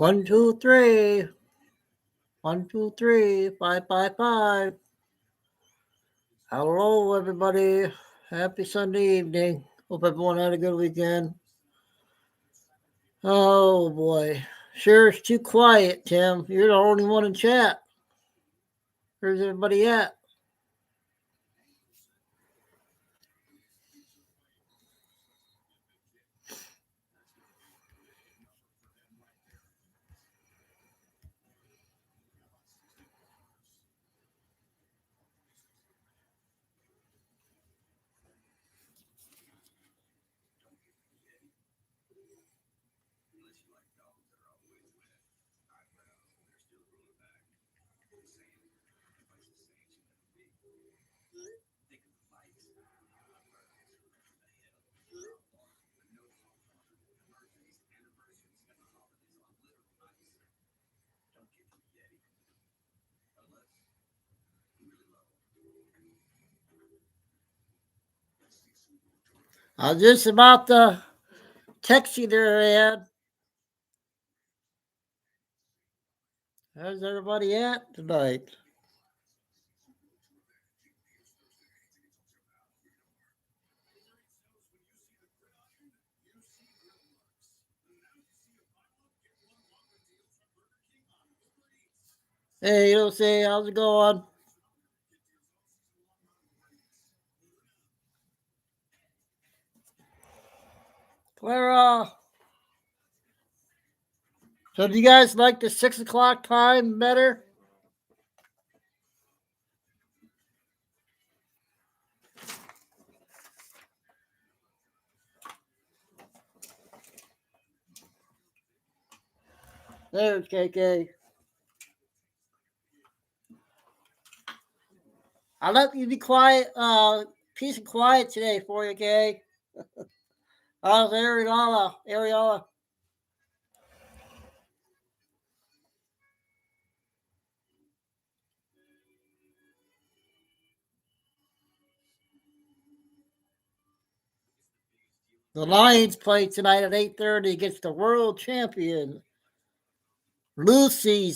1, 2, 3. 1, 2, 3. 5, 5, 5. Hello, everybody. Happy Sunday evening. Hope everyone had a good weekend. Oh, boy. Sure, it's too quiet, Tim. You're the only one in chat. Where's everybody at? I was just about to text you there, Ed. How's everybody at tonight? Hey, Lucy, how's it going? Clara. So do you guys like the 6 o'clock time better? There's KK. I'll let you be quiet, peace and quiet today for you, Kay. How's Ariella? The Lions play tonight at 8:30 against the world champion Lucy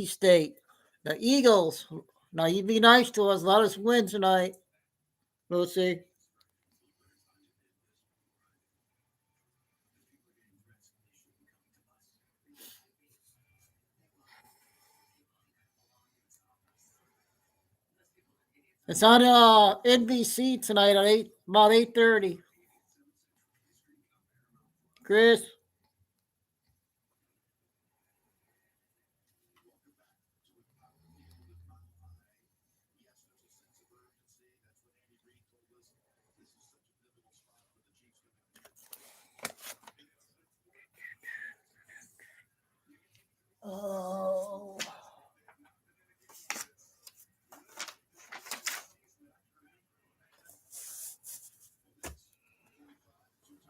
State. The Eagles. Now you be nice to us. Let us win tonight, Lucy. It's on NBC tonight at about 8:30. Chris. Oh.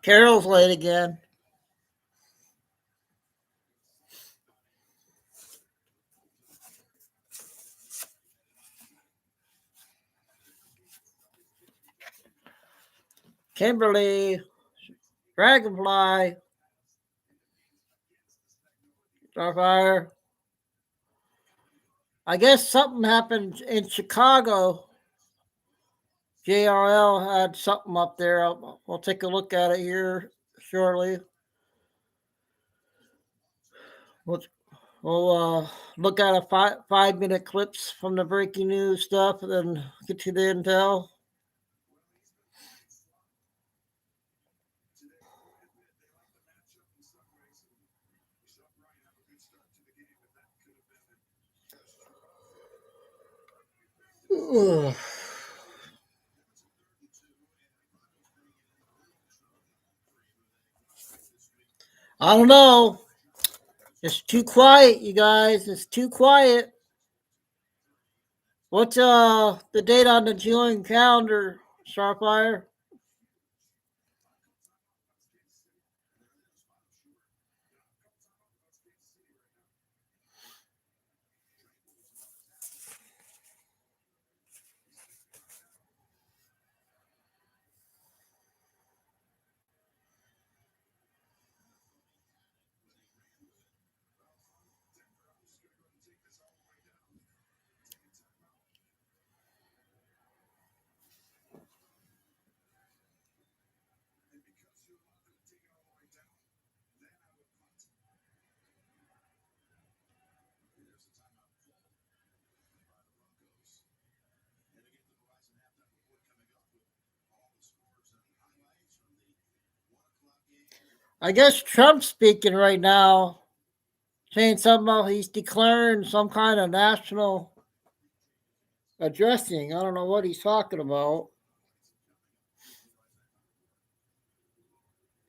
Carol's late again. Kimberly, Dragonfly, Starfire. I guess something happened in Chicago. JRL had something up there. We'll take a look at it here shortly. We'll look at a 5-minute clips from the breaking news stuff and then get to the intel. Ugh. I don't know. It's too quiet, you guys. It's too quiet. What's the date on the Julian calendar, Starfire? I guess Trump's speaking right now, saying something about he's declaring some kind of national addressing. I don't know what he's talking about.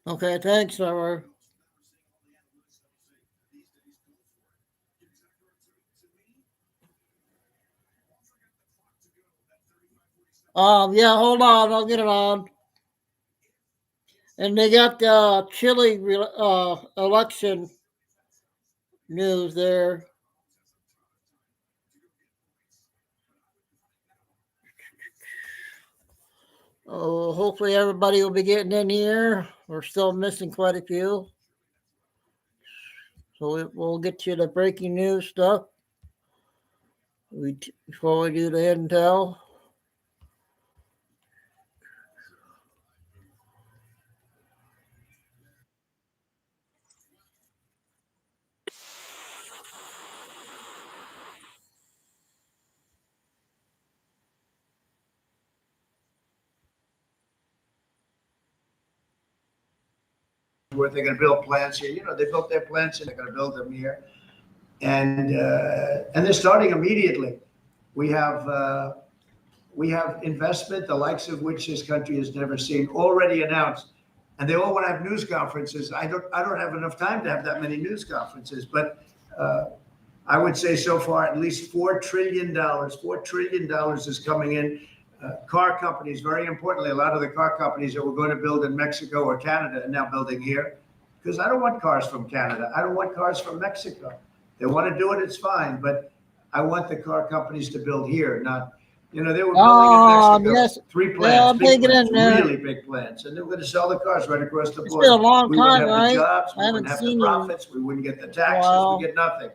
Okay, thanks, sir. Yeah, hold on, I'll get it on. And they got the Chile election news there. Oh, hopefully everybody will be getting in here. We're still missing quite a few. So we'll get you the breaking news stuff before we do the intel. Where they're going to build plants here. They built their plants and they're going to build them here, and they're starting immediately. We have investment the likes of which this country has never seen already announced, and they all want to have news conferences. I don't have enough time to have that many news conferences, but I would say so far at least $4 trillion. $4 trillion is coming in. Car companies, very importantly, a lot of the car companies that were going to build in Mexico or Canada are now building here, because I don't want cars from Canada. I don't want cars from Mexico. They want to do it, it's fine, but I want the car companies to build here, not, they were building in Mexico, yes. 3 plants, big plants, in really big plants, and they were going to sell the cars right across the border. It's been a long we time, wouldn't have right? the jobs, we I wouldn't haven't have the seen profits, we wouldn't get the taxes, we get nothing.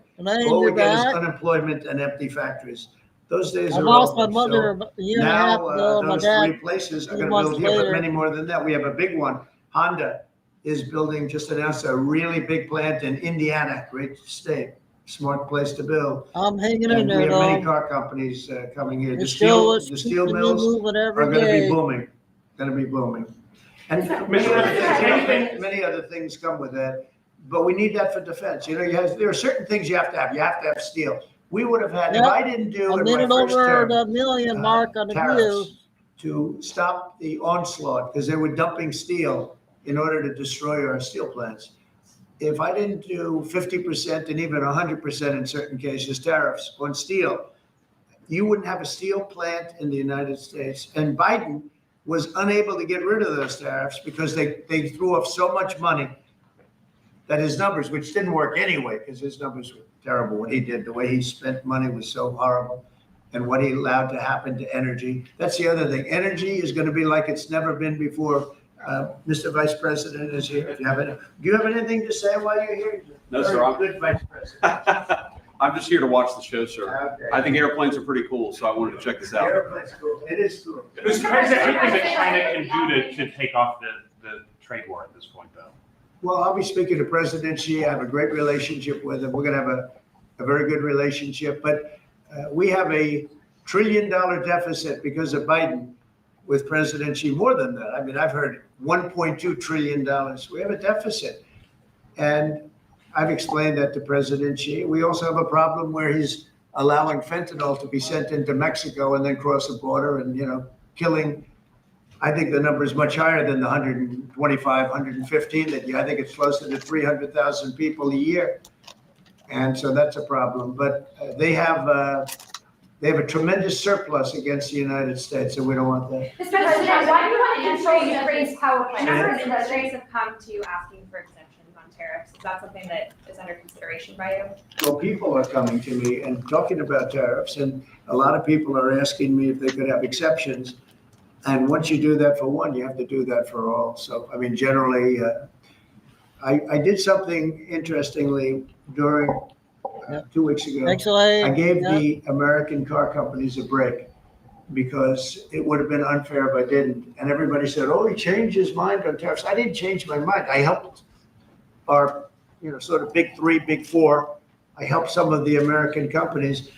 All we get is unemployment and empty factories. Those days I are lost over. my mother a year and a half ago. Now, My those dad 3 places are 2 going to build months here, but later. many more than that. We have a big one. Honda is building, just announced a really big plant in Indiana, great state, smart place to build. I'm hanging And in there, we have though. many car companies coming here. The It's steel keeping me mills moving are every going to be day. booming, And many other things come with that. But we need that for defense. There are certain things you have to have. You have to have steel. We would have had, if Yep. I didn't do A in my minute first over term, the million mark on the tariffs views. to stop the onslaught, because they were dumping steel in order to destroy our steel plants. If I didn't do 50% and even 100% in certain cases tariffs on steel, you wouldn't have a steel plant in the United States. And Biden was unable to get rid of those tariffs because they threw off so much money that his numbers, which didn't work anyway, because his numbers were terrible. What he did, the way he spent money was so horrible, and what he allowed to happen to energy. That's the other thing. Energy is going to be like it's never been before. Mr. Vice President is here. Do you have anything to say while you're here? No, sir. I'm good Vice President. I'm just here to watch the show, sir. Okay. I think airplanes are pretty cool, so I wanted to check this out. Airplane's cool. It is cool. Mr. President, what do you think China can do to take off the trade war at this point, though? Well, I'll be speaking to President Xi. I have a great relationship with him. We're going to have a very good relationship. But we have a $1 trillion deficit because of Biden with President Xi. More than that. I mean, I've heard $1.2 trillion. We have a deficit. And I've explained that to President Xi. We also have a problem where he's allowing fentanyl to be sent into Mexico and then cross the border and, killing. I think the number is much higher than the 125, 115 I think it's closer to 300,000 people a year. And so that's a problem. But they have a tremendous surplus against the United States, and we don't want that. Mr. President, why do you want to control Ukraine's power plant? A number of industries have come to you asking for exemptions on tariffs. Is that something that is under consideration by you? Well, people are coming to me and talking about tariffs, and a lot of people are asking me if they could have exceptions. And once you do that for one, you have to do that for all. So, I mean, generally, I did something interestingly during 2 weeks ago. I gave the American car companies a break because it would have been unfair if I didn't. And everybody said, oh, he changed his mind on tariffs. I didn't change my mind. I helped our, sort of big 3, big 4. I helped some of the American companies.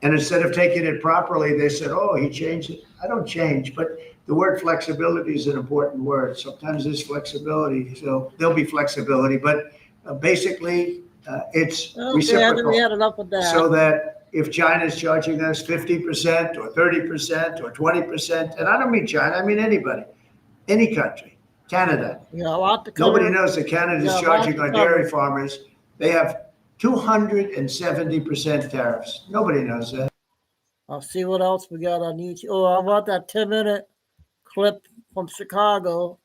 And instead of taking it properly, they said, oh, he changed it. I don't change. But the word flexibility is an important word. Sometimes there's flexibility, so there'll be flexibility, but basically it's Okay, I think we reciprocal. had enough of that. So that if China's charging us 50% or 30% or 20%, and I don't mean China, I mean anybody, any country, Canada. We got a lot to cover. Nobody knows that Canada's Yeah, charging lots our to cover. dairy farmers. They have 270% tariffs. Nobody knows that. I'll see what else we got on YouTube. Oh, I want that 10-minute clip from Chicago.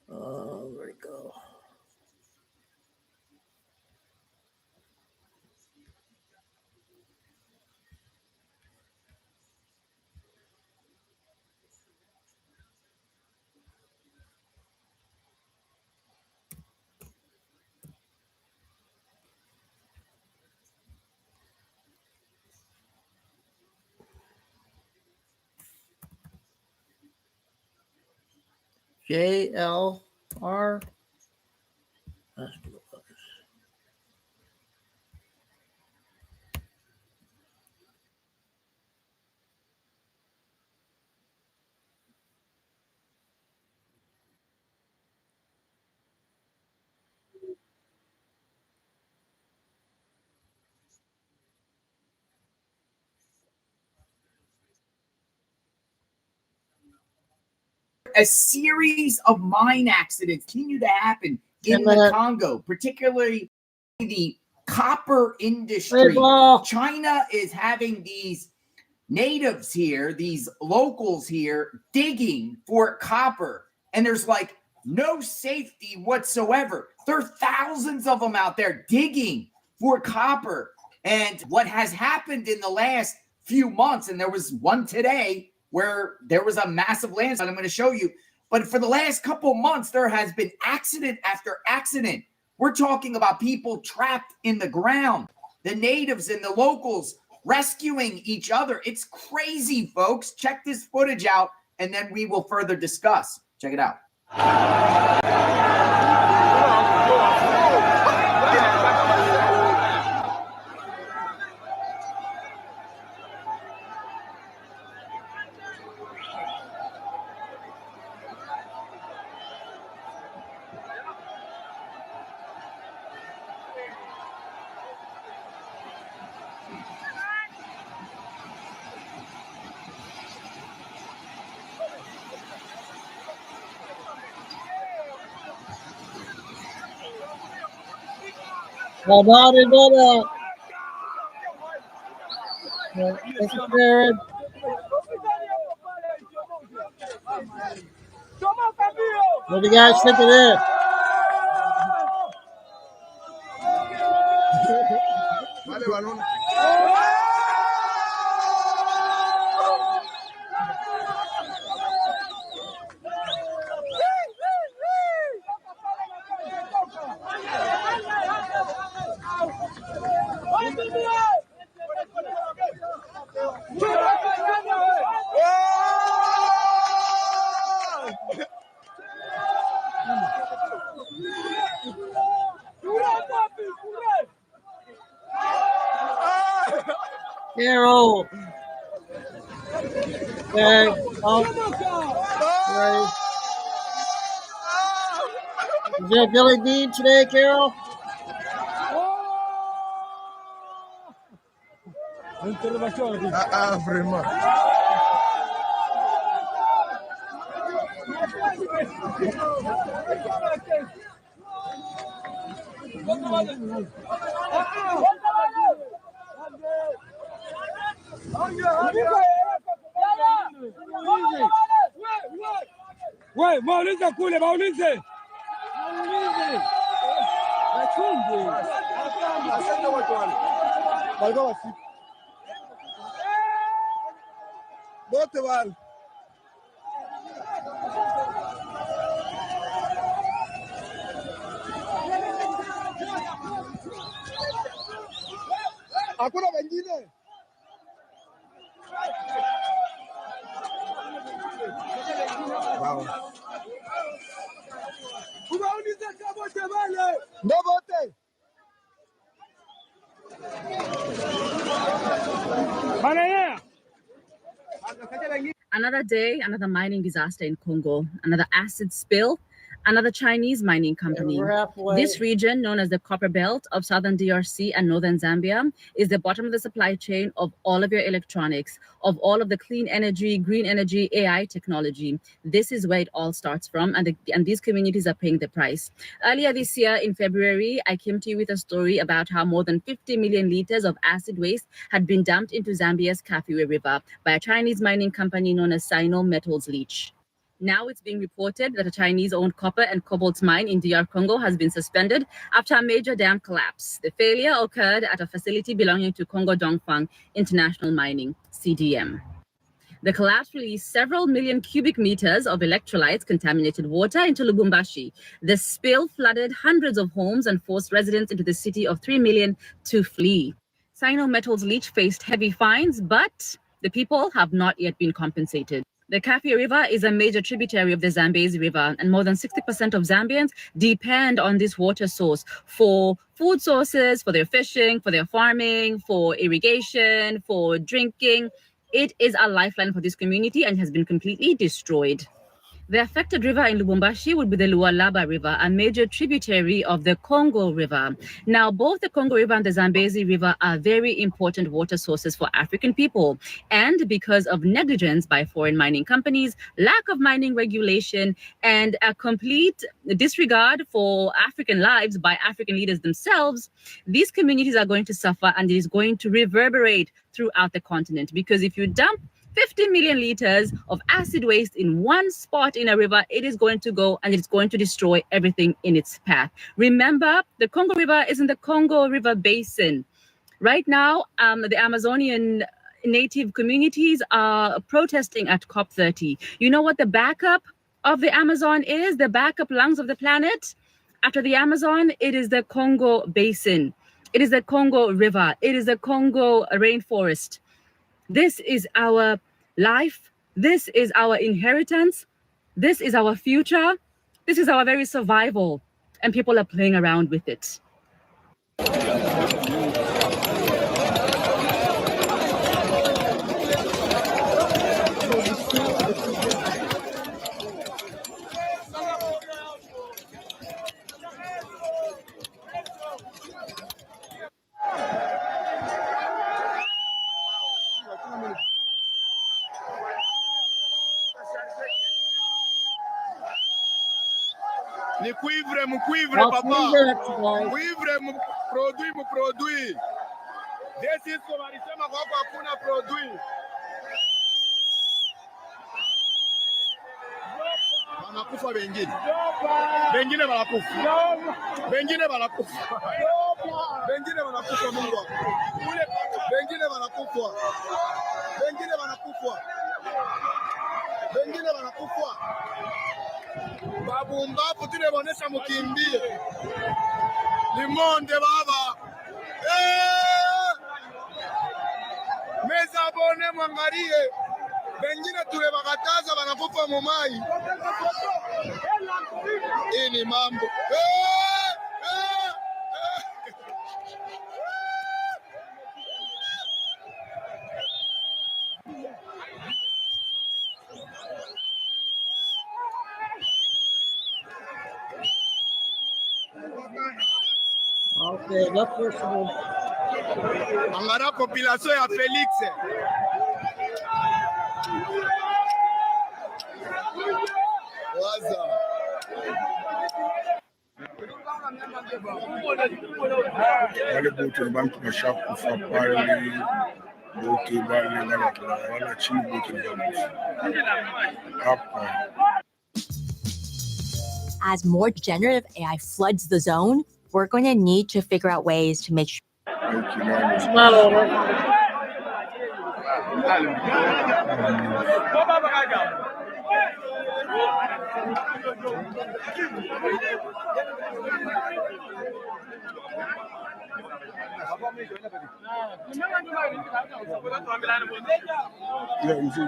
Where'd it go? JLR. A series of mine accidents continue to happen in the Congo, particularly the copper industry. China is having these natives here, these locals here, digging for copper, and there's like no safety whatsoever. There are thousands of them out there digging for copper. And what has happened in the last few months, and there was one today where there was a massive landslide I'm going to show you. But for the last couple months, there has been accident after accident. We're talking about people trapped in the ground, the natives and the locals rescuing each other. It's crazy, folks. Check this footage out, and then we will further discuss. Check it out. What do you guys think of this? Carol. Okay. Right. Is there Billy Dean today, Carol? Vraiment. Ouais, maulize kule, maulize. Bote wale. Hakuna wengine. Wow. No vote. Manaya. Another day, another mining disaster in Congo, another acid spill, another Chinese mining company. We're halfway. This region, known as the Copper Belt of southern DRC and northern Zambia, is the bottom of the supply chain of all of your electronics, of all of the clean energy, green energy, AI technology. This is where it all starts from, and these communities are paying the price. Earlier this year, in February, I came to you with a story about how more than 50 million liters of acid waste had been dumped into Zambia's Kafue River by a Chinese mining company known as Sino Metals Leach. Now it's being reported that a Chinese-owned copper and cobalt mine in DR Congo has been suspended after a major dam collapse. The failure occurred at a facility belonging to Congo Dongfang International Mining, CDM. The collapse released several million cubic meters of electrolytes contaminated water into Lubumbashi. The spill flooded hundreds of homes and forced residents into the city of 3 million to flee. Sino Metals Leach faced heavy fines, but the people have not yet been compensated. The Kafue River is a major tributary of the Zambezi River, and more than 60% of Zambians depend on this water source for food sources, for their fishing, for their farming, for irrigation, for drinking. It is a lifeline for this community and has been completely destroyed. The affected river in Lubumbashi would be the Lualaba River, a major tributary of the Congo River. Now, both the Congo River and the Zambezi River are very important water sources for African people. And because of negligence by foreign mining companies, lack of mining regulation, and a complete disregard for African lives by African leaders themselves, these communities are going to suffer, and it is going to reverberate throughout the continent. Because if you dump 50 million liters of acid waste in one spot in a river, it is going to go and it's going to destroy everything in its path. Remember, the Congo River is in the Congo River Basin. Right now, the Amazonian native communities are protesting at COP30. You know what the backup of the Amazon is? The backup lungs of the planet? After the Amazon, it is the Congo Basin. It is the Congo River. It is the Congo rainforest. This is our life. This is our inheritance. This is our future. This is our very survival. And people are playing around with it. Ni cuivre, mu cuivre, papa. Cuivre, mu produit. Desi siko walisema kwako hakuna produit. Wanakufa wengine. Wengine wanakufa. Wengine wanakufa. Wengine wanakufa Mungu wako. Wengine wanakufa. Wengine wanakufa. Wengine wanakufa. Babumbafu tunaonesha mukimbie. Limonde baba. Meza bone mwangalie. Wengine tulebakataza wanakufa mumai. Hii ni mambo. Okay, look for some. Angara population ya Felix. Waza. Wale bote ni bantu bashakufa pale, bote bale wala chini bote ni hapa. As more generative AI floods the zone, we're going to need to figure out ways to make sure. It's not over. Yeah, you see.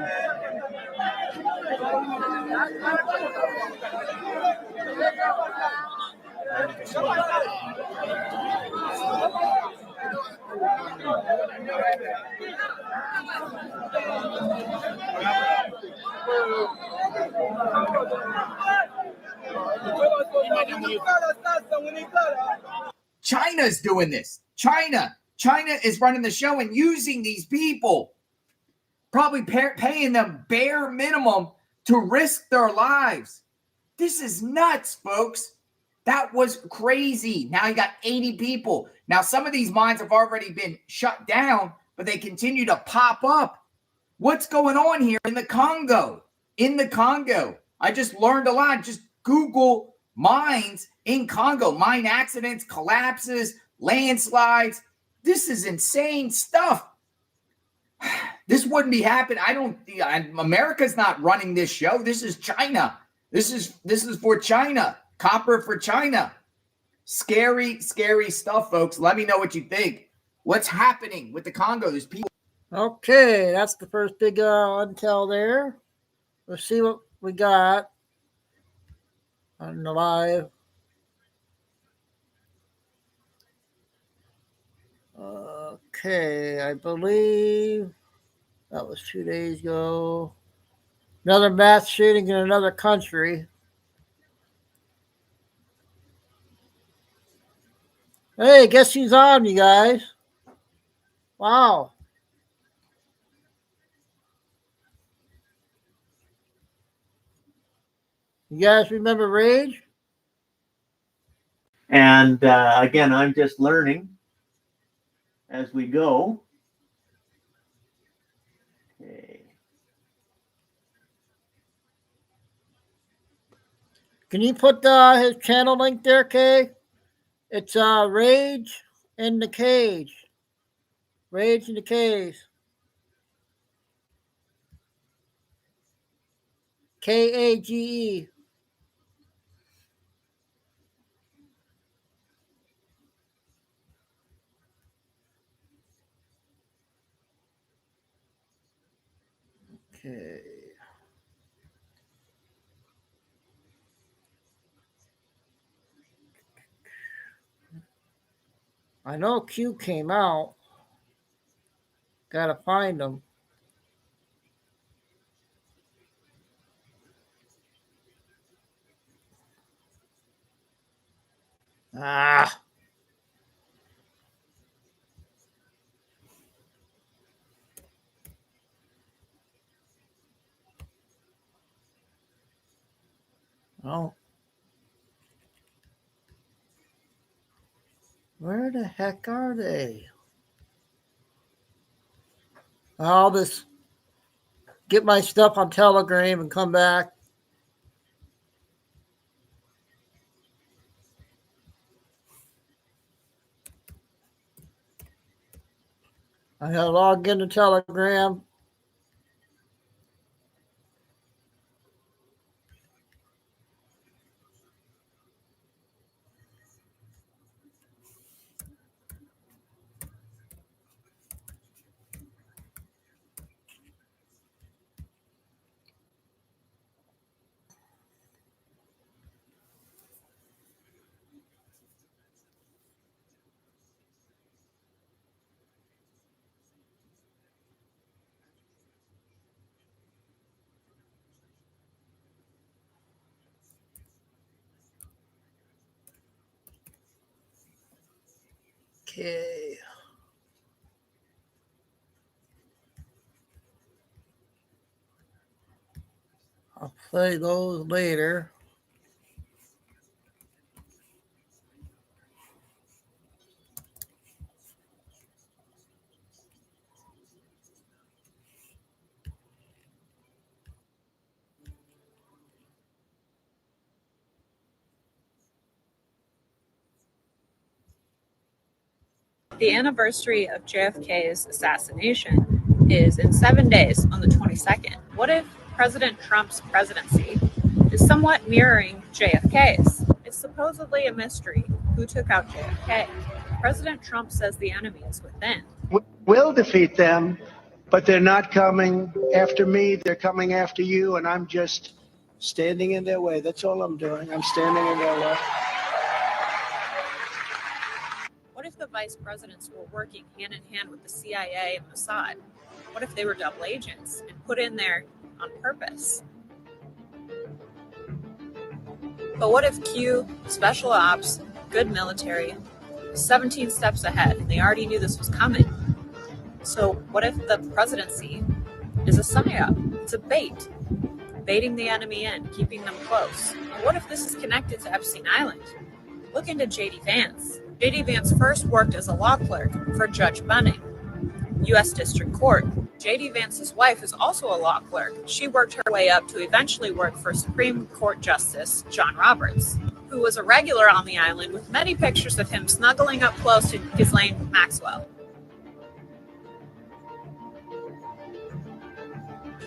China's doing this. China is running the show and using these people, probably paying them bare minimum to risk their lives. This is nuts, folks. That was crazy. Now you got 80 people. Now some of these mines have already been shut down, but they continue to pop up. What's going on here in the Congo? In the Congo. I just learned a lot. Just Google mines in Congo. Mine accidents, collapses, landslides. This is insane stuff. This wouldn't be happening. America's not running this show. This is China. This is for China. Copper for China. Scary, scary stuff, folks. Let me know what you think. What's happening with the Congo? There's people. Okay, that's the first big intel there. Let's see what we got on the live. Okay, I believe that was 2 days ago. Another mass shooting in another country. Hey, guess who's on, you guys? Wow. You guys remember Rage? And again, I'm just learning as we go. Okay. Can you put his channel link there, Kay? It's Rage in the Cage. Rage in the Cage. Kage. Okay. I know Q came out. Gotta find him. Ah. Oh. Where the heck are they? I'll just get my stuff on Telegram and come back. I gotta log into Telegram. Okay. I'll play those later. The anniversary of JFK's assassination is in 7 days on the 22nd. What if President Trump's presidency is somewhat mirroring JFK's? It's supposedly a mystery who took out JFK. President Trump says the enemy is within. We'll defeat them, but they're not coming after me. They're coming after you, and I'm just standing in their way. That's all I'm doing. I'm standing in their way. What if the vice presidents were working hand in hand with the CIA and Mossad? What if they were double agents and put in there on purpose? But what if Q, special ops, good military, 17 steps ahead, and they already knew this was coming? So what if the presidency is a psyop? It's a bait, baiting the enemy in, keeping them close. And what if this is connected to Epstein Island? Look into J.D. Vance. J.D. Vance first worked as a law clerk for Judge Bunning, U.S. District Court. J.D. Vance's wife is also a law clerk. She worked her way up to eventually work for Supreme Court Justice John Roberts, who was a regular on the island with many pictures of him snuggling up close to Ghislaine Maxwell.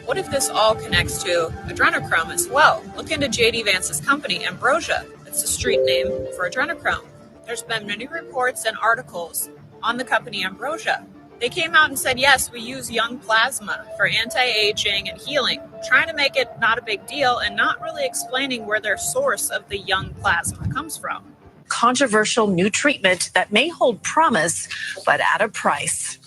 What if this all connects to adrenochrome as well? Look into J.D. Vance's company, Ambrosia. It's a street name for adrenochrome. There's been many reports and articles on the company Ambrosia. They came out and said, yes, we use young plasma for anti-aging and healing, trying to make it not a big deal and not really explaining where their source of the young plasma comes from. Controversial new treatment that may hold promise, but at a price.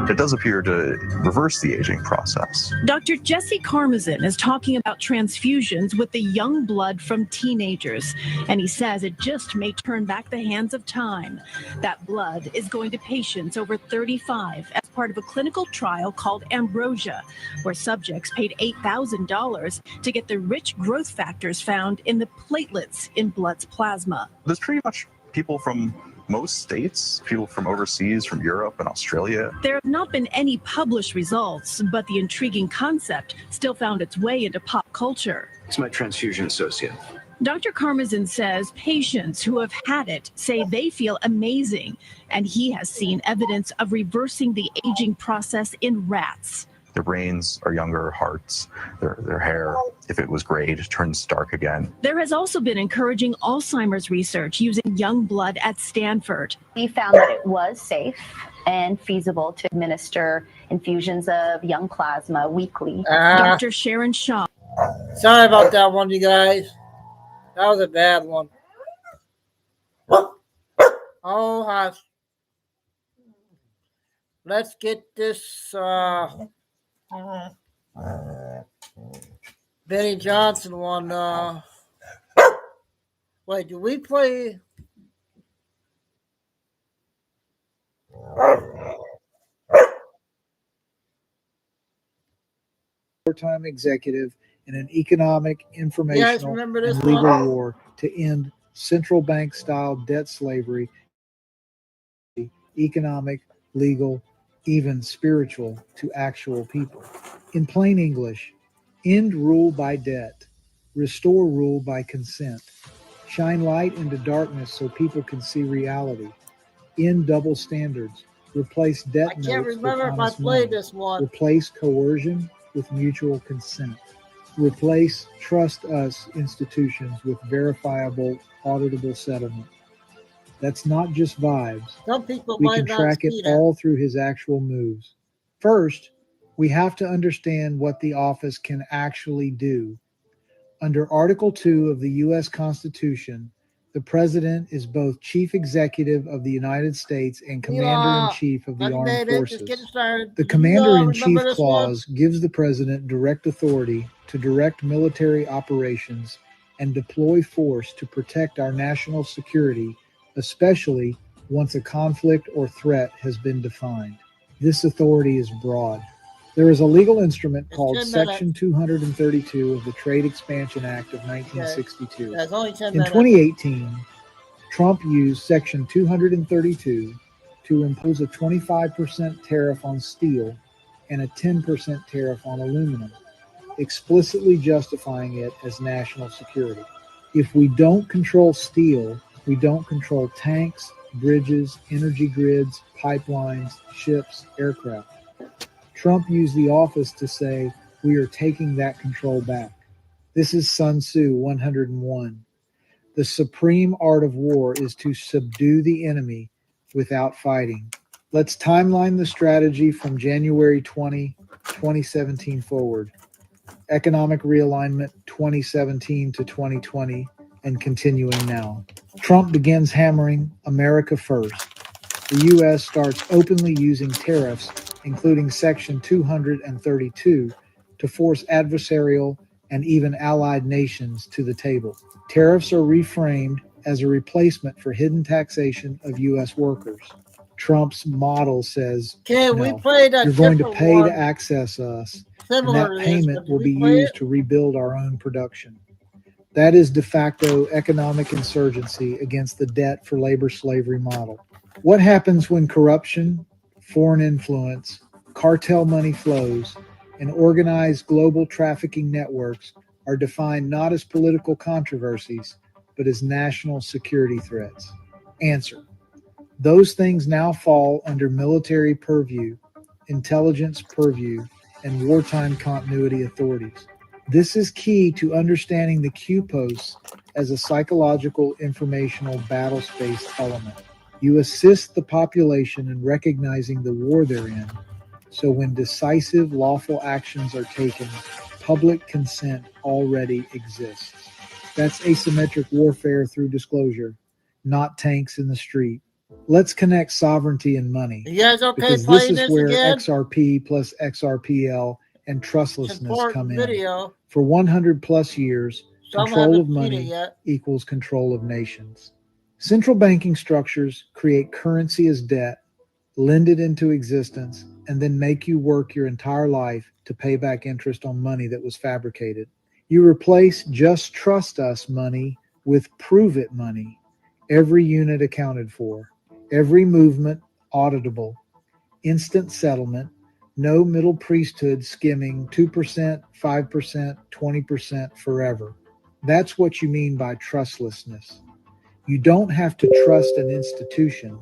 It does appear to reverse the aging process. Dr. Jesse Karmazin is talking about transfusions with the young blood from teenagers, and he says it just may turn back the hands of time. That blood is going to patients over 35 as part of a clinical trial called Ambrosia, where subjects paid $8,000 to get the rich growth factors found in the platelets in blood's plasma. There's pretty much people from most states, people from overseas, from Europe and Australia. There have not been any published results, but the intriguing concept still found its way into pop culture. It's my transfusion associate. Dr. Karmazin says patients who have had it say they feel amazing, and he has seen evidence of reversing the aging process in rats. Their brains are younger, hearts, their hair, if it was gray, just turns dark again. There has also been encouraging Alzheimer's research using young blood at Stanford. We found that it was safe and feasible to administer infusions of young plasma weekly. Dr. Sharon Shaw. Sorry about that one, you guys. That was a bad one. Oh, hush. Let's get this Benny Johnson one. Wait, do we play? Wartime executive in an economic, informational, remember this and legal one? war to end central bank style debt slavery, economic, legal, even spiritual to actual people. In plain English, end rule by debt, restore rule by consent, shine light into darkness so people can see reality, end double standards, replace debt I can't notes remember with if I honest played money, this one. replace coercion with mutual consent, replace trust us institutions with verifiable, auditable settlement. That's not just vibes. Some people We might can not track see it that. all through his actual moves. First, we have to understand what the office can actually do. Under Article 2 of the U.S. Constitution, the President is both Chief Executive of the United States and Commander-in-Chief of the Armed Forces. The Commander-in-Chief clause gives the President direct authority to direct military operations and deploy force to protect our national security, especially once a conflict or threat has been defined. This authority is broad. There is a legal instrument called 10 Section 232 of the Trade Expansion Act of 1962. That's only 10 In minutes. 2018, Trump used Section 232 to impose a 25% tariff on steel and a 10% tariff on aluminum, explicitly justifying it as national security. If we don't control steel, we don't control tanks, bridges, energy grids, pipelines, ships, aircraft. Trump used the office to say, we are taking that control back. This is Sun Tzu 101. The supreme art of war is to subdue the enemy without fighting. Let's timeline the strategy from January 20, 2017 forward. Economic realignment 2017 to 2020 and continuing now. Trump begins hammering America first. The U.S. starts openly using tariffs, including Section 232, to force adversarial and even allied nations to the table. Tariffs are reframed as a replacement for hidden taxation of U.S. workers. Trump's model says, Okay, we no, played a you're going to different pay one to access us, and similar that to this, payment but will did be we play used it? to rebuild our own production. That is de facto economic insurgency against the debt for labor slavery model. What happens when corruption, foreign influence, cartel money flows, and organized global trafficking networks are defined not as political controversies, but as national security threats? Answer: those things now fall under military purview, intelligence purview, and wartime continuity authorities. This is key to understanding the Q posts as a psychological informational battle space element. You assist the population in recognizing the war they're in, so when decisive lawful actions are taken, public consent already exists. That's asymmetric warfare through disclosure, not tanks in the street. Let's connect sovereignty and money, You guys okay because this playing is this where again? XRP plus XRPL and It's trustlessness come important in. video. For 100 plus years, Some control haven't of seen it money yet. equals control of nations. Central banking structures create currency as debt, lend it into existence, and then make you work your entire life to pay back interest on money that was fabricated. You replace just trust us money with prove it money, every unit accounted for, every movement auditable, instant settlement, no middle priesthood skimming 2%, 5%, 20% forever. That's what you mean by trustlessness. You don't have to trust an institution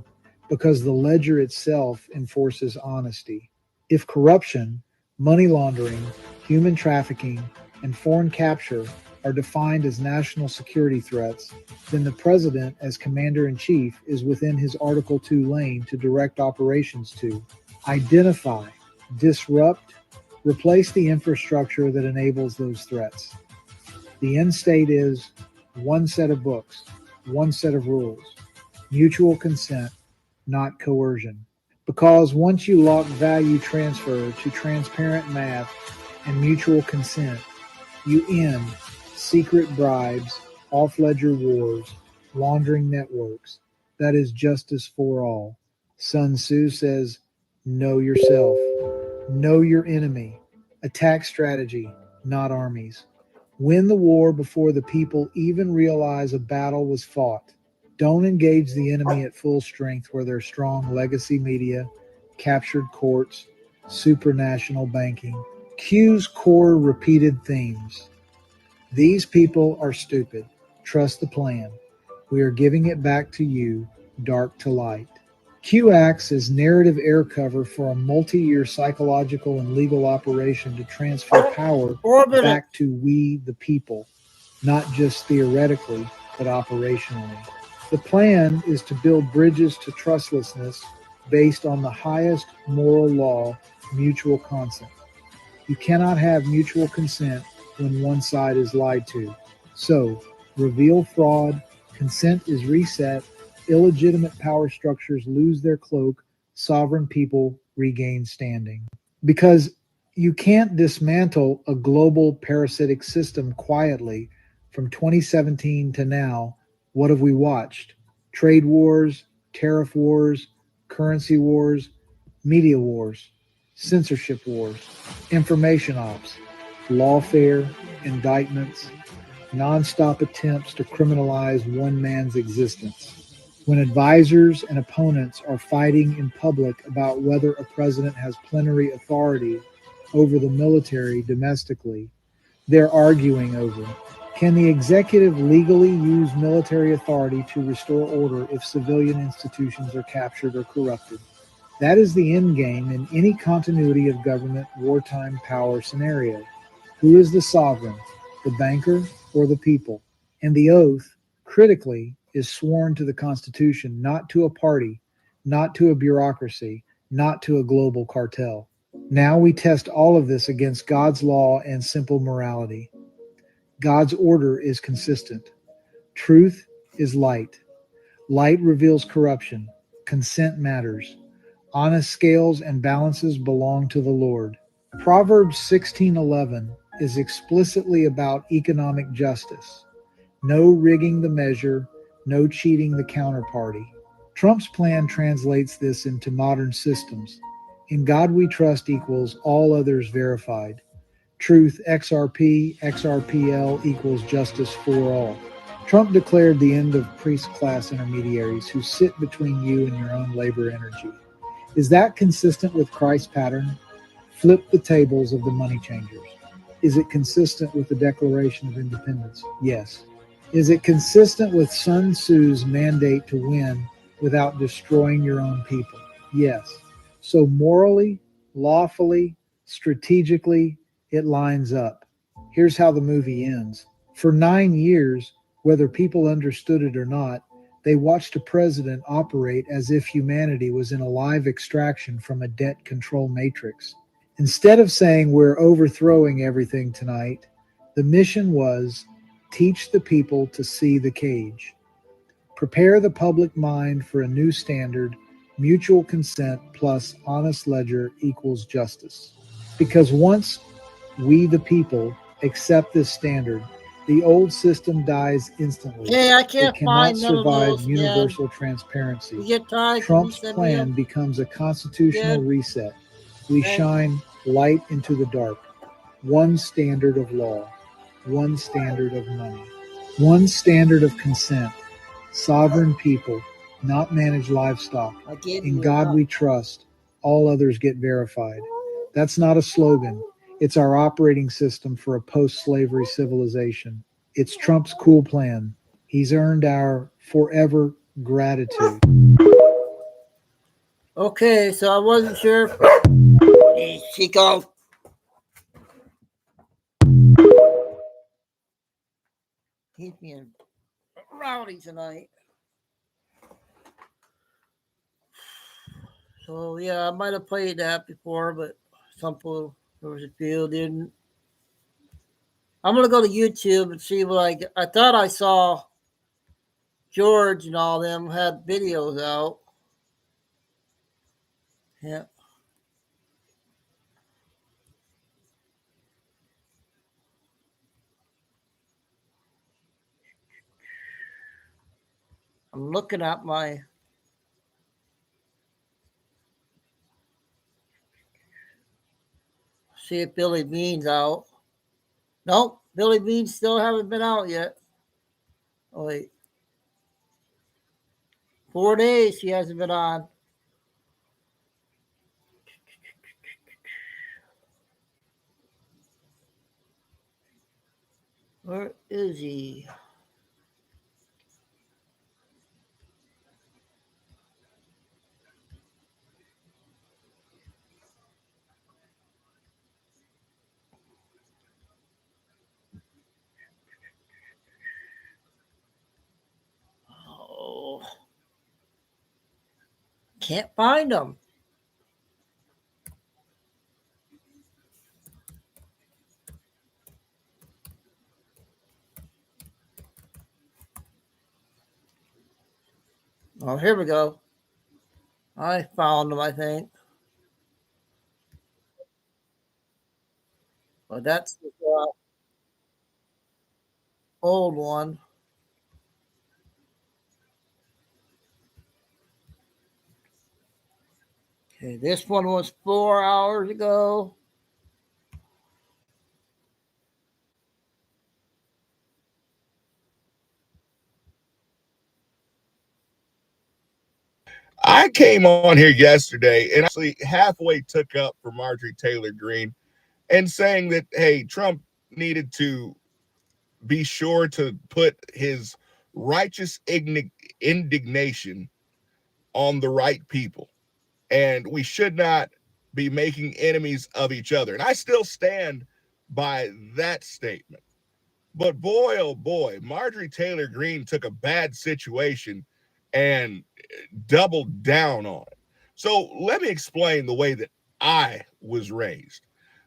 because the ledger itself enforces honesty. If corruption, money laundering, human trafficking, and foreign capture are defined as national security threats, then the president, as commander-in-chief, is within his Article 2 lane to direct operations to identify, disrupt, replace the infrastructure that enables those threats. The end state is one set of books, one set of rules, mutual consent, not coercion. Because once you lock value transfer to transparent math and mutual consent, you end secret bribes, off-ledger wars, laundering networks. That is justice for all. Sun Tzu says, know yourself, know your enemy, attack strategy, not armies. Win the war before the people even realize a battle was fought. Don't engage the enemy at full strength where there's strong legacy media, captured courts, supranational banking. Q's core repeated themes. These people are stupid. Trust the plan. We are giving it back to you, dark to light. Q acts as narrative air cover for a multi-year psychological and legal operation to transfer power back to we the people, not just theoretically, but operationally. The plan is to build bridges to trustlessness based on the highest moral law, mutual consent. You cannot have mutual consent when one side is lied to. So, reveal fraud, consent is reset, illegitimate power structures lose their cloak, sovereign people regain standing. Because you can't dismantle a global parasitic system quietly. From 2017 to now, what have we watched? Trade wars, tariff wars, currency wars, media wars, censorship wars, information ops, lawfare, indictments, nonstop attempts to criminalize one man's existence. When advisors and opponents are fighting in public about whether a president has plenary authority over the military domestically, they're arguing over, can the executive legally use military authority to restore order if civilian institutions are captured or corrupted? That is the end game in any continuity of government wartime power scenario. Who is the sovereign, the banker or the people? And the oath, critically, is sworn to the Constitution, not to a party, not to a bureaucracy, not to a global cartel. Now we test all of this against God's law and simple morality. God's order is consistent. Truth is light. Light reveals corruption. Consent matters. Honest scales and balances belong to the Lord. Proverbs 16:11 is explicitly about economic justice. No rigging the measure, no cheating the counterparty. Trump's plan translates this into modern systems. In God we trust equals all others verified. Truth XRP, XRPL equals justice for all. Trump declared the end of priest class intermediaries who sit between you and your own labor energy. Is that consistent with Christ's pattern? Flip the tables of the money changers. Is it consistent with the Declaration of Independence? Yes. Is it consistent with Sun Tzu's mandate to win without destroying your own people? Yes. So morally, lawfully, strategically, it lines up. Here's how the movie ends. For 9 years, whether people understood it or not, they watched a president operate as if humanity was in a live extraction from a debt control matrix. Instead of saying we're overthrowing everything tonight, the mission was teach the people to see the cage. Prepare the public mind for a new standard, mutual consent plus honest ledger equals justice. Because once we, the people, accept this standard, the old system dies instantly. Hey, I can't It cannot find none of survive those, man. universal transparency. You get tired, Trump's can you send me plan them? becomes a constitutional Good. reset. We Thanks. shine light into the dark. One standard of law, one standard of money, one standard of consent. Sovereign people, not managed livestock. In God we trust. All others get verified. That's not a slogan. It's our operating system for a post-slavery civilization. It's Trump's cool plan. He's earned our forever gratitude. Okay, so I wasn't sure. Hey, Chico. He's being rowdy tonight. So yeah, I might have played that before, but some people, there was a few didn't. I'm gonna go to YouTube and see what I thought I saw George and all them had videos out. Yeah. I'm looking at my see if Billy Bean's out. Nope, Billy Bean still haven't been out yet. Oh wait. 4 days he hasn't been on. Where is he? Oh, can't find him. Oh, here we go. I found him, I think. Well, that's the old one. Okay, this one was 4 hours ago. I came on here yesterday and actually halfway took up for Marjorie Taylor Greene and saying that, hey, Trump needed to be sure to put his righteous indignation on the right people. And we should not be making enemies of each other. And I still stand by that statement. But boy, oh boy, Marjorie Taylor Greene took a bad situation and doubled down on it. So let me explain the way that I was raised.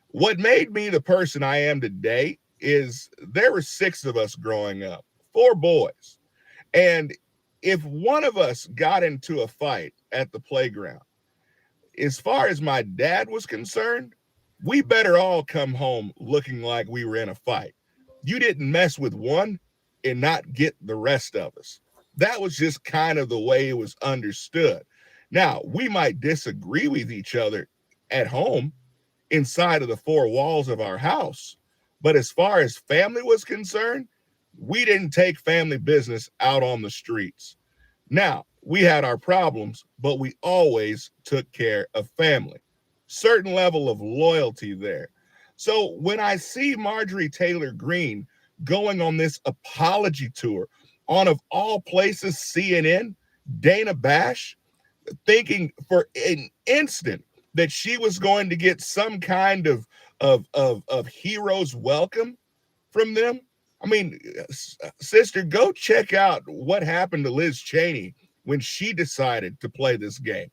What made me the person I am today is there were 6 of us growing up, 4 boys. And if one of us got into a fight at the playground, as far as my dad was concerned, we better all come home looking like we were in a fight. You didn't mess with one and not get the rest of us. That was just kind of the way it was understood. Now, we might disagree with each other at home inside of the four walls of our house, but as far as family was concerned, we didn't take family business out on the streets. Now, we had our problems, but we always took care of family. Certain level of loyalty there. So when I see Marjorie Taylor Greene going on this apology tour on, of all places, CNN, Dana Bash, thinking for an instant that she was going to get some kind of hero's welcome from them. I mean, sister, go check out what happened to Liz Cheney when she decided to play this game.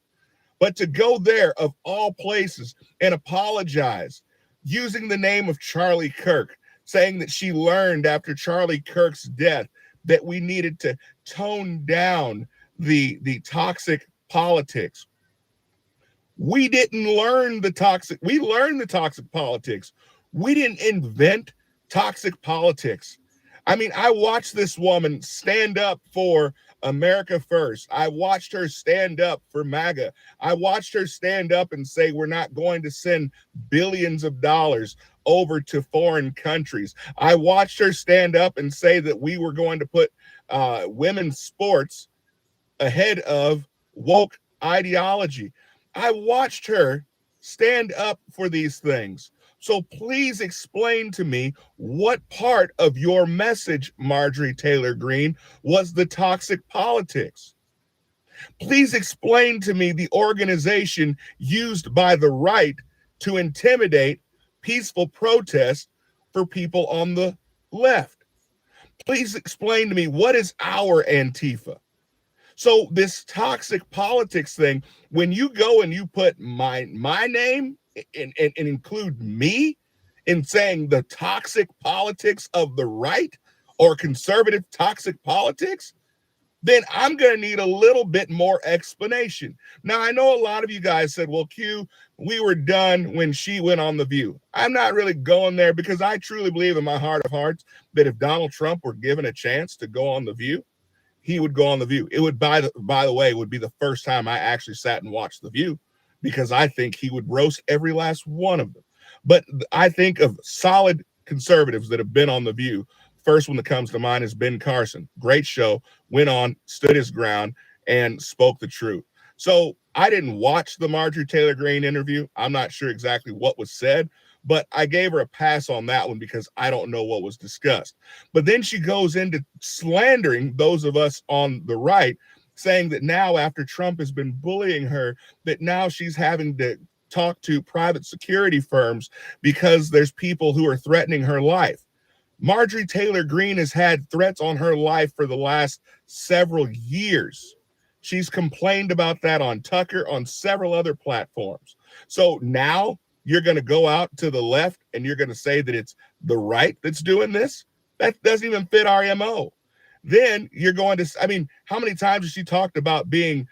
But to go there, of all places, and apologize using the name of Charlie Kirk, saying that she learned after Charlie Kirk's death that we needed to tone down the toxic politics. We didn't learn the toxic. We learned the toxic politics. We didn't invent toxic politics. I mean, I watched this woman stand up for America First. I watched her stand up for MAGA. I watched her stand up and say, we're not going to send billions of dollars over to foreign countries. I watched her stand up and say that we were going to put women's sports ahead of woke ideology. I watched her stand up for these things. So please explain to me what part of your message, Marjorie Taylor Greene, was the toxic politics. Please explain to me the organization used by the right to intimidate peaceful protest for people on the left. Please explain to me, what is our Antifa? So this toxic politics thing, when you go and you put my name and include me in saying the toxic politics of the right or conservative toxic politics, then I'm going to need a little bit more explanation. Now, I know a lot of you guys said, well, Q, we were done when she went on The View. I'm not really going there because I truly believe in my heart of hearts that if Donald Trump were given a chance to go on The View, he would go on The View. It would, by the way, would be the first time I actually sat and watched The View, because I think he would roast every last one of them. But I think of solid conservatives that have been on The View. First one that comes to mind is Ben Carson. Great show, went on, stood his ground, and spoke the truth. So I didn't watch the Marjorie Taylor Greene interview. I'm not sure exactly what was said, but I gave her a pass on that one because I don't know what was discussed. But then she goes into slandering those of us on the right, saying that now, after Trump has been bullying her, that now she's having to talk to private security firms because there's people who are threatening her life. Marjorie Taylor Greene has had threats on her life for the last several years. She's complained about that on Tucker, on several other platforms. So now you're going to go out to the left and you're going to say that it's the right that's doing this? That doesn't even fit our MO. Then you're going to, I mean, how many times has she talked about being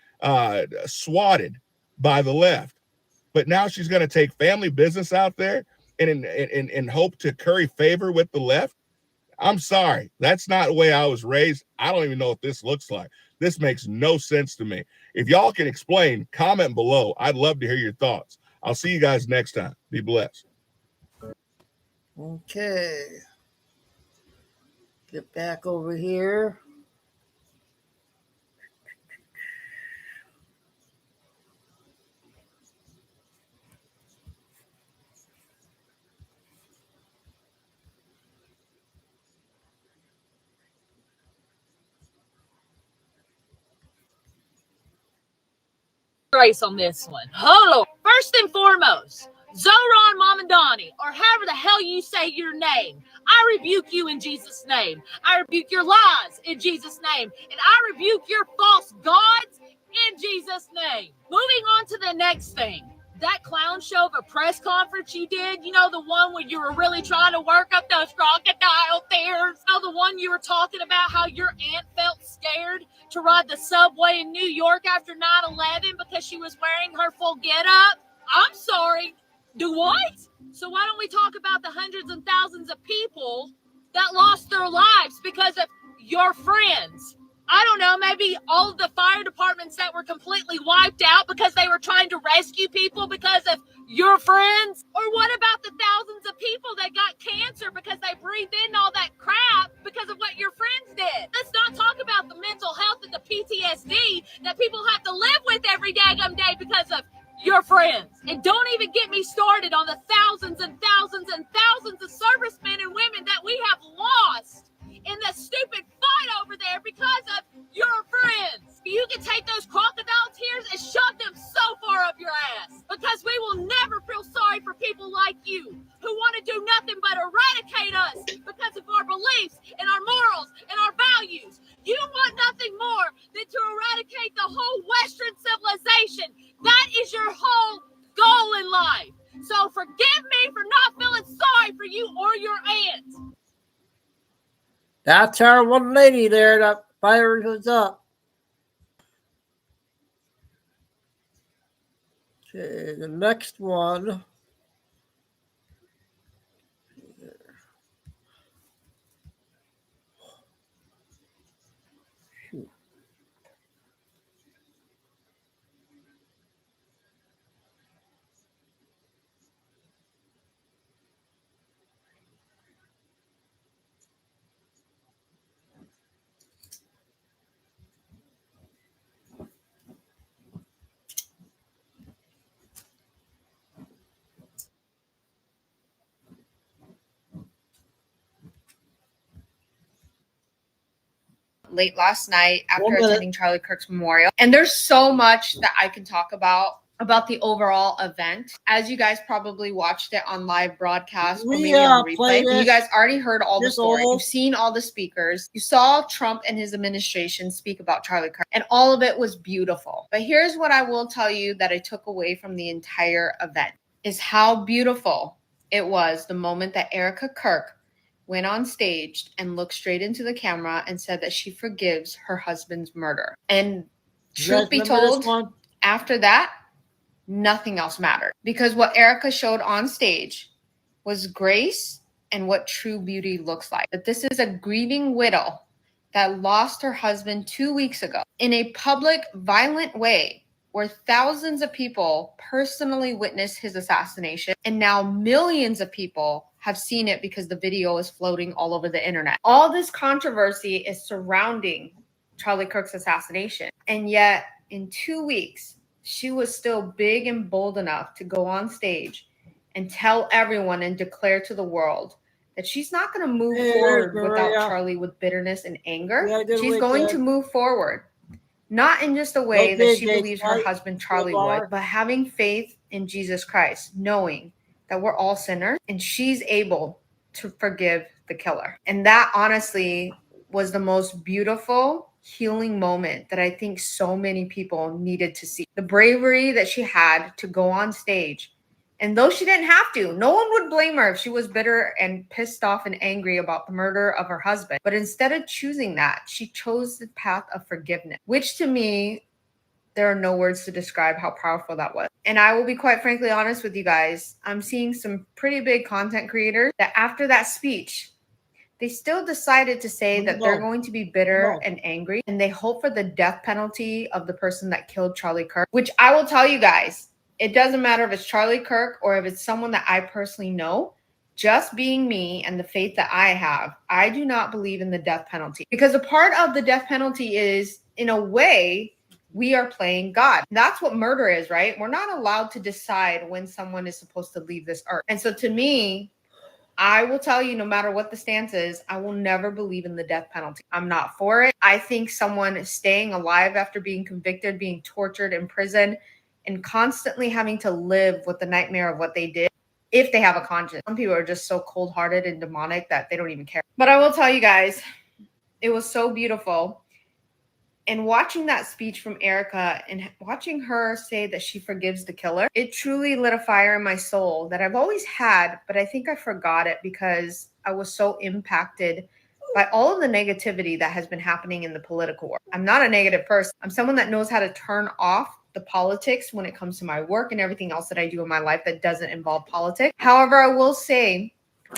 swatted by the left? But now she's going to take family business out there and hope to curry favor with the left. I'm sorry. That's not the way I was raised. I don't even know what this looks like. This makes no sense to me. If y'all can explain, comment below. I'd love to hear your thoughts. I'll see you guys next time. Be blessed. Okay. Get back over here. Grace on this one. Hold on. First and foremost, Zoran Mamandani, or however the hell you say your name, I rebuke you in Jesus' name. I rebuke your lies in Jesus' name. And I rebuke your false gods in Jesus' name. Moving on to the next thing. That clown show of a press conference you did, you know, the one where you were really trying to work up those crocodile tears. You know, the one you were talking about how your aunt felt scared to ride the subway in New York after 9/11 because she was wearing her full getup. I'm sorry. Do what? So why don't we talk about the hundreds and thousands of people that lost their lives because of your friends? I don't know, maybe all of the fire departments that were completely wiped out because they were trying to rescue people because of your friends? Or what about the thousands of people that got cancer because they breathed in all that crap because of what your friends did? Let's not talk about the mental health and the PTSD that people have to live with every daggum day because of your friends. And don't even get me started on the thousands and thousands and thousands of servicemen and women that we have lost in the stupid fight over there because of your friends. You can take those crocodile tears and shove them so far up your ass, because we will never feel sorry for people like you who want to do nothing but eradicate us because of our beliefs and our morals and our values. You want nothing more than to eradicate the whole Western civilization. That is your whole goal in life. So forgive me for not feeling sorry for you or your aunt. That's our one lady there that fires us up. Okay, the next one. Late last night after attending Charlie Kirk's memorial. And there's so much that I can talk about the overall event. As you guys probably watched it on live broadcast or maybe on replay, you guys already heard all the stories. You've seen all the speakers. You saw Trump and his administration speak about Charlie Kirk, and all of it was beautiful. But here's what I will tell you that I took away from the entire event is how beautiful it was the moment that Erica Kirk went on stage and looked straight into the camera and said that she forgives her husband's murder. And truth be told, after that, nothing else mattered. Because what Erica showed on stage was grace and what true beauty looks like. That this is a grieving widow that lost her husband 2 weeks ago in a public, violent way, where thousands of people personally witnessed his assassination, and now millions of people have seen it because the video is floating all over the internet. All this controversy is surrounding Charlie Kirk's assassination. And yet, in 2 weeks, she was still big and bold enough to go on stage and tell everyone and declare to the world that she's not going to move forward without Charlie with bitterness and anger. She's going to move forward. Not in just a way that she believes her husband Charlie would, but having faith in Jesus Christ, knowing that we're all sinners and she's able to forgive the killer. And that honestly was the most beautiful healing moment that I think so many people needed to see. The bravery that she had to go on stage. And though she didn't have to, no one would blame her if she was bitter and pissed off and angry about the murder of her husband. But instead of choosing that, she chose the path of forgiveness, which to me, there are no words to describe how powerful that was. And I will be quite frankly honest with you guys. I'm seeing some pretty big content creators that after that speech, they still decided to say that they're going to be bitter and angry, and they hope for the death penalty of the person that killed Charlie Kirk, which I will tell you guys, it doesn't matter if it's Charlie Kirk or if it's someone that I personally know. Just being me and the faith that I have, I do not believe in the death penalty, because a part of the death penalty is, in a way, we are playing God. That's what murder is, right? We're not allowed to decide when someone is supposed to leave this earth. And so to me, I will tell you, no matter what the stance is, I will never believe in the death penalty. I'm not for it. I think someone staying alive after being convicted, being tortured in prison, and constantly having to live with the nightmare of what they did, if they have a conscience. Some people are just so cold-hearted and demonic that they don't even care. But I will tell you guys, it was so beautiful. And watching that speech from Erica and watching her say that she forgives the killer, it truly lit a fire in my soul that I've always had, but I think I forgot it because I was so impacted by all of the negativity that has been happening in the political world. I'm not a negative person. I'm someone that knows how to turn off the politics when it comes to my work and everything else that I do in my life that doesn't involve politics. However, I will say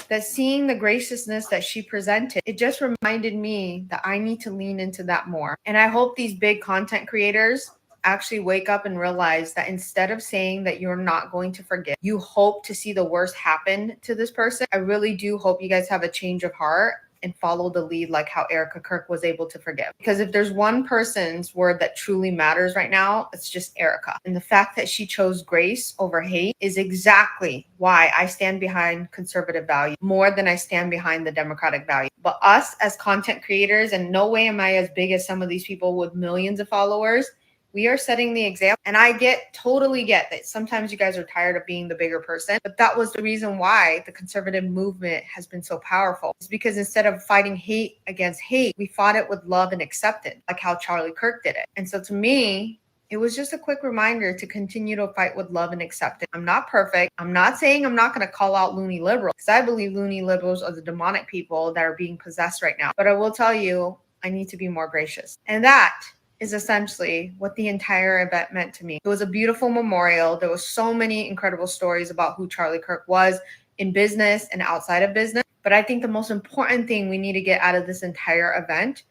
that seeing the graciousness that she presented, it just reminded me that I need to lean into that more. And I hope these big content creators actually wake up and realize that instead of saying that you're not going to forgive, you hope to see the worst happen to this person. I really do hope you guys have a change of heart and follow the lead like how Erica Kirk was able to forgive. Because if there's one person's word that truly matters right now, it's just Erica. And the fact that she chose grace over hate is exactly why I stand behind conservative value more than I stand behind the Democratic value. But us as content creators, and no way am I as big as some of these people with millions of followers, we are setting the example. And I totally get that sometimes you guys are tired of being the bigger person, but that was the reason why the conservative movement has been so powerful. It's because instead of fighting hate against hate, we fought it with love and acceptance, like how Charlie Kirk did it. And so to me, it was just a quick reminder to continue to fight with love and acceptance. I'm not perfect. I'm not saying I'm not going to call out loony liberals, because I believe loony liberals are the demonic people that are being possessed right now. But I will tell you, I need to be more gracious. And that is essentially what the entire event meant to me. It was a beautiful memorial. There was so many incredible stories about who Charlie Kirk was in business and outside of business. But I think the most important thing we need to get out of this entire event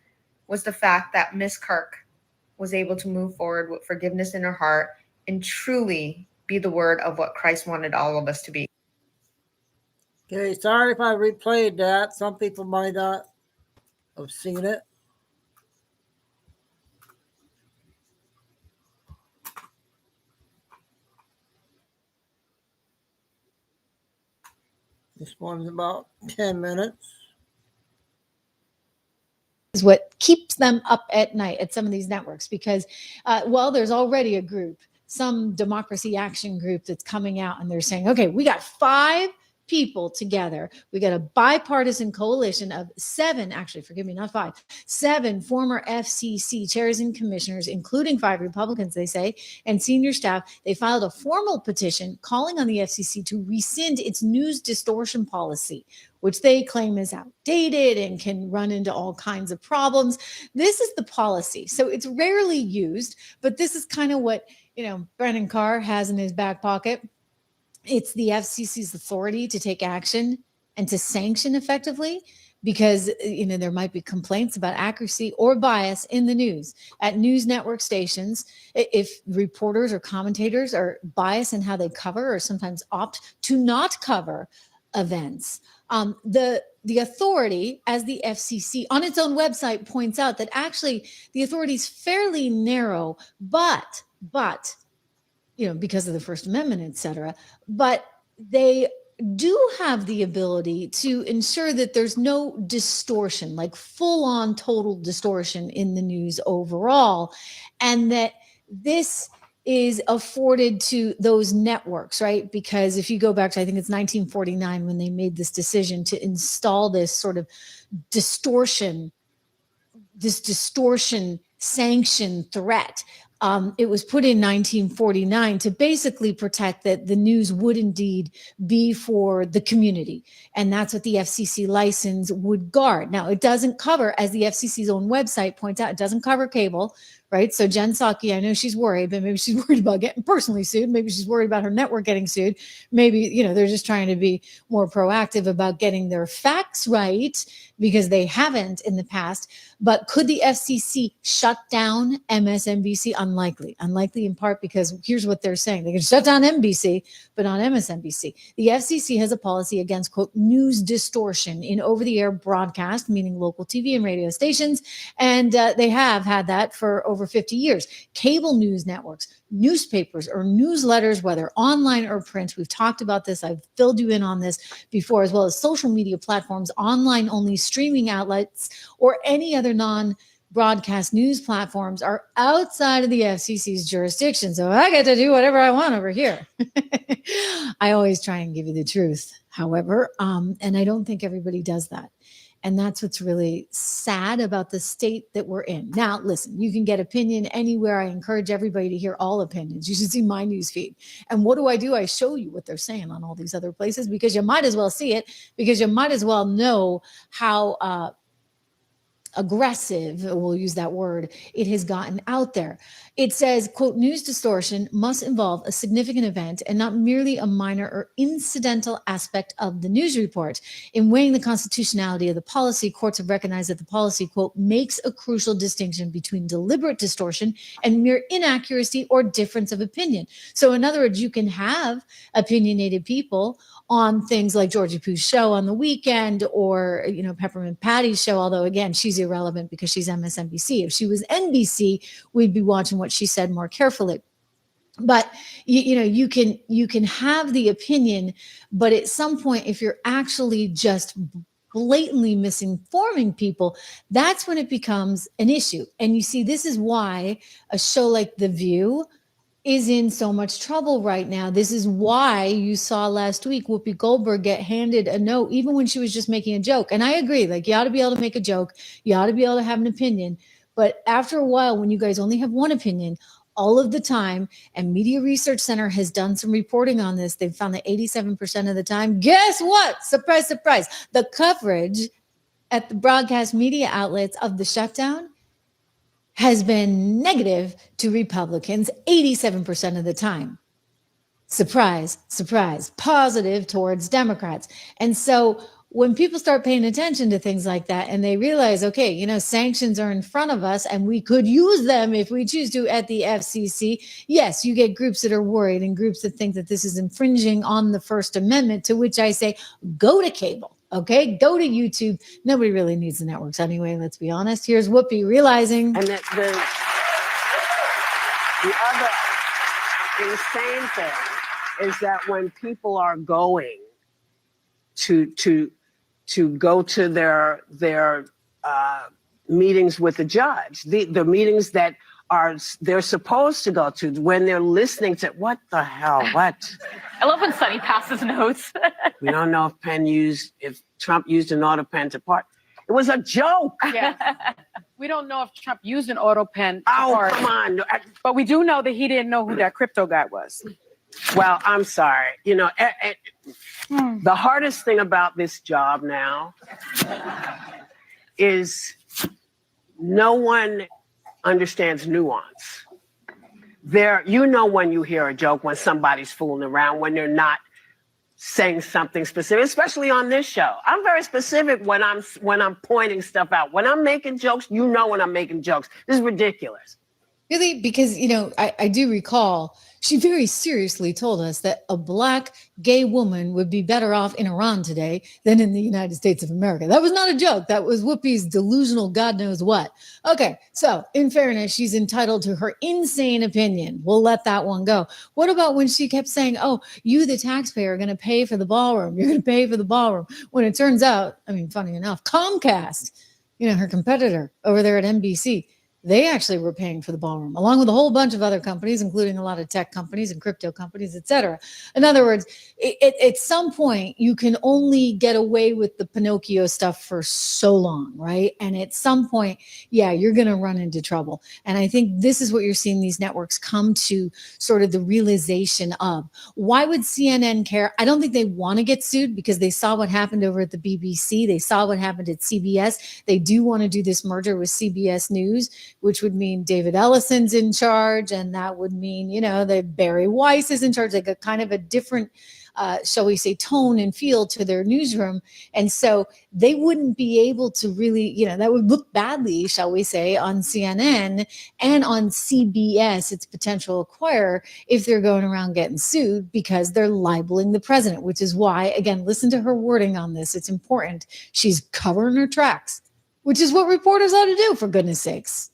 was the fact that Miss Kirk was able to move forward with forgiveness in her heart and truly be the word of what Christ wanted all of us to be. Okay, sorry if I replayed that. Some people might not have seen it. This one's about 10 minutes. Is what keeps them up at night at some of these networks, because well, there's already a group, some democracy action group, that's coming out and they're saying, okay, we got 5 people together. We got a bipartisan coalition of 7, actually, forgive me, not 5, 7 former FCC chairs and commissioners, including 5 Republicans, they say, and senior staff. They filed a formal petition calling on the FCC to rescind its news distortion policy, which they claim is outdated and can run into all kinds of problems. This is the policy. So it's rarely used, but this is kind of what, Brennan Carr has in his back pocket. It's the FCC's authority to take action and to sanction effectively, because there might be complaints about accuracy or bias in the news at news network stations. If reporters or commentators are biased in how they cover or sometimes opt to not cover events, the authority, as the FCC on its own website points out, that actually the authority is fairly narrow, but because of the First Amendment, et cetera, but they do have the ability to ensure that there's no distortion, like full-on total distortion in the news overall, and that this is afforded to those networks, right? Because if you go back to, I think it's 1949 when they made this decision to install this sort of distortion sanction threat. It was put in 1949 to basically protect that the news would indeed be for the community. And that's what the FCC license would guard. Now, it doesn't cover, as the FCC's own website points out, it doesn't cover cable, right? So Jen Psaki, I know she's worried, but maybe she's worried about getting personally sued. Maybe she's worried about her network getting sued. Maybe, they're just trying to be more proactive about getting their facts right, because they haven't in the past. But could the FCC shut down MSNBC? Unlikely in part because here's what they're saying. They can shut down NBC, but not MSNBC. The FCC has a policy against, quote, news distortion in over-the-air broadcast, meaning local TV and radio stations. And they have had that for over 50 years. Cable news networks, newspapers or newsletters, whether online or print. We've talked about this. I've filled you in on this before, as well as social media platforms, online only streaming outlets, or any other non-broadcast news platforms are outside of the FCC's jurisdiction. So I get to do whatever I want over here. I always try and give you the truth, however, and I don't think everybody does that. And that's what's really sad about the state that we're in. Now, listen, you can get opinion anywhere. I encourage everybody to hear all opinions. You should see my news feed. And what do? I show you what they're saying on all these other places, because you might as well see it, because you might as well know how aggressive, we'll use that word, it has gotten out there. It says, quote, news distortion must involve a significant event and not merely a minor or incidental aspect of the news report. In weighing the constitutionality of the policy, courts have recognized that the policy, quote, makes a crucial distinction between deliberate distortion and mere inaccuracy or difference of opinion. So in other words, you can have opinionated people on things like Georgie Poo's show on the weekend, or, you know, Peppermint Patty's show, although again, she's irrelevant because she's MSNBC. If she was NBC, we'd be watching what she said more carefully. But you know, you can have the opinion, but at some point, if you're actually just blatantly misinforming people, that's when it becomes an issue. And you see, this is why a show like The View is in so much trouble right now. This is why you saw last week Whoopi Goldberg get handed a note, even when she was just making a joke. And I agree, like, you ought to be able to make a joke, you ought to be able to have an opinion. But after a while, when you guys only have one opinion all of the time, and Media Research Center has done some reporting on this, they've found that 87% of the time, guess what? Surprise, surprise. The coverage at the broadcast media outlets of the shutdown has been negative to Republicans 87% of the time. Surprise, surprise, positive towards Democrats. And so when people start paying attention to things like that and they realize, okay, you know, sanctions are in front of us and we could use them if we choose to at the FCC. Yes, you get groups that are worried and groups that think that this is infringing on the First Amendment, to which I say, go to cable. Okay, go to YouTube. Nobody really needs the networks anyway, let's be honest. Here's Whoopi realizing. And that the other insane thing is that when people are going to go to their meetings with the judge, the meetings that they're supposed to go to, when they're listening to, what the hell, what? I love when Sonny passes notes. We don't know if Trump used an auto pen to part. It was a joke. Yeah. We don't know if Trump used an auto pen to part. Come on. But we do know that he didn't know who that crypto guy was. Well, I'm sorry. You know, the hardest thing about this job now is no one understands nuance. You know when you hear a joke, when somebody's fooling around, when they're not saying something specific, especially on this show. I'm very specific when I'm pointing stuff out. When I'm making jokes, you know when I'm making jokes. This is ridiculous. Really? Because, you know, I do recall she very seriously told us that a Black gay woman would be better off in Iran today than in the United States of America. That was not a joke. That was Whoopi's delusional God knows what. Okay, so in fairness, she's entitled to her insane opinion. We'll let that one go. What about when she kept saying, oh, you, the taxpayer, are going to pay for the ballroom. You're going to pay for the ballroom. When it turns out, I mean, funny enough, Comcast, you know, her competitor over there at NBC, they actually were paying for the ballroom, along with a whole bunch of other companies, including a lot of tech companies and crypto companies, et cetera. In other words, at some point, you can only get away with the Pinocchio stuff for so long, right? And at some point, yeah, you're going to run into trouble. And I think this is what you're seeing these networks come to, sort of the realization of. Why would CNN care? I don't think they want to get sued because they saw what happened over at the BBC. They saw what happened at CBS. They do want to do this merger with CBS News, which would mean David Ellison's in charge. And that would mean, you know, that Barry Weiss is in charge, like a kind of a different, shall we say, tone and feel to their newsroom. And so they wouldn't be able to really, you know, that would look badly, shall we say, on CNN and on CBS, its potential acquirer, if they're going around getting sued because they're libeling the president, which is why, again, listen to her wording on this. It's important. She's covering her tracks, which is what reporters ought to do, for goodness sakes.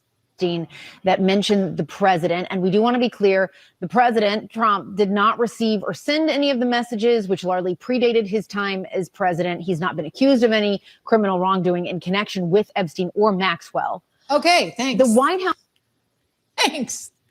That mentioned the president. And we do want to be clear, the president, Trump, did not receive or send any of the messages, which largely predated his time as president. He's not been accused of any criminal wrongdoing in connection with Epstein or Maxwell. Okay, thanks. The White House.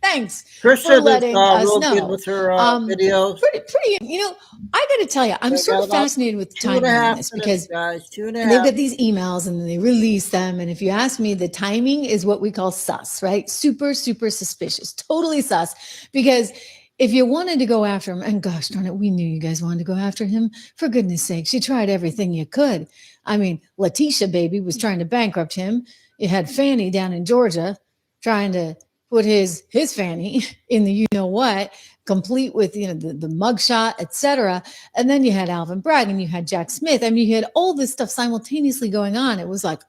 Thanks Krista for letting us know. with her videos. Pretty, you know, I got to tell you, I'm sort of fascinated with the timing on this because they've got these emails and they release them. And if you ask me, the timing is what we call sus, right? Super, super suspicious, totally sus. Because if you wanted to go after him, and gosh darn it, we knew you guys wanted to go after him. For goodness sakes, you tried everything you could. I mean, Letitia, baby, was trying to bankrupt him. You had Fanny down in Georgia trying to put his Fanny in the what, complete with the mugshot, etc. And then you had Alvin Bragg and you had Jack Smith. I mean, you had all this stuff simultaneously going on. It was like,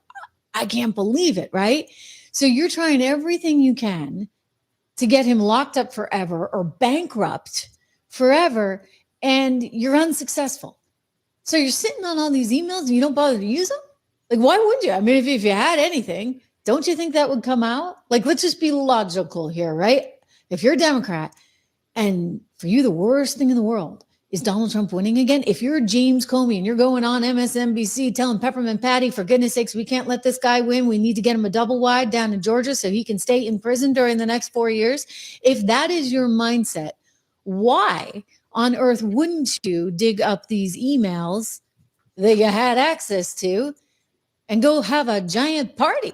I can't believe it, right? So you're trying everything you can to get him locked up forever or bankrupt forever, and you're unsuccessful. So you're sitting on all these emails and you don't bother to use them? Like, why would you? I mean, if you had anything, don't you think that would come out? Like, let's just be logical here, right? If you're a Democrat and for you, the worst thing in the world is Donald Trump winning again. If you're James Comey and you're going on MSNBC telling Peppermint Patty, for goodness sakes, we can't let this guy win. We need to get him a double wide down in Georgia so he can stay in prison during the next 4 years. If that is your mindset, why on earth wouldn't you dig up these emails that you had access to and go have a giant party?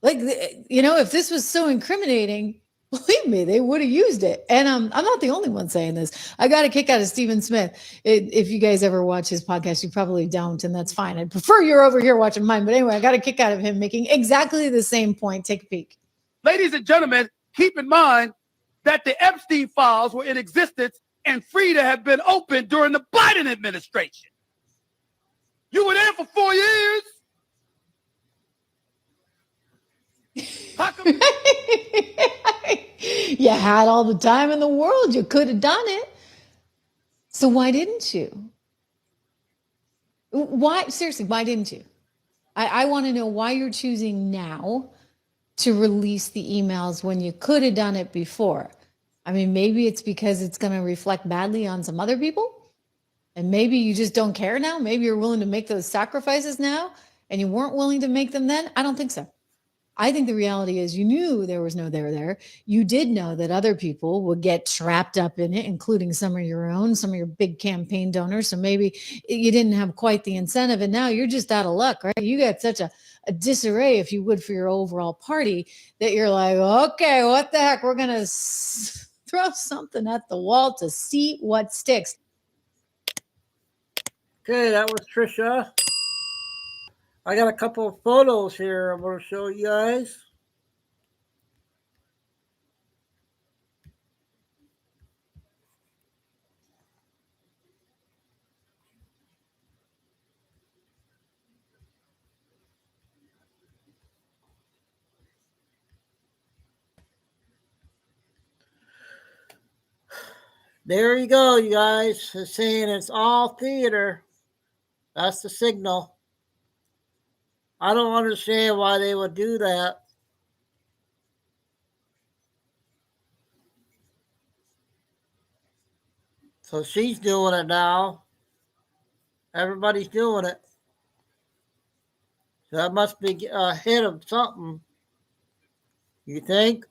Like, if this was so incriminating, believe me, they would have used it. And I'm not the only one saying this. I got a kick out of Stephen Smith. If you guys ever watch his podcast, you probably don't, and that's fine. I'd prefer you're over here watching mine. But anyway, I got a kick out of him making exactly the same point. Take a peek. Ladies and gentlemen, keep in mind that the Epstein files were in existence and free to have been opened during the Biden administration. You were there for 4 years. How come? You had all the time in the world. You could have done it. So why didn't you? Why? Seriously, why didn't you? I want to know why you're choosing now to release the emails when you could have done it before. I mean, maybe it's because it's going to reflect badly on some other people. And maybe you just don't care now. Maybe you're willing to make those sacrifices now and you weren't willing to make them then. I don't think so. I think the reality is you knew there was no there. You did know that other people would get trapped up in it, including some of your own, some of your big campaign donors. So maybe you didn't have quite the incentive. And now you're just out of luck, right? You got such a disarray, if you would, for your overall party that you're like, okay, what the heck? We're going to throw something at the wall to see what sticks. Okay, that was Trisha. I got a couple of photos here I'm going to show you guys. There you go, you guys. It's saying it's all theater. That's the signal. I don't understand why they would do that. So she's doing it now. Everybody's doing it. So that must be a hit of something. You think?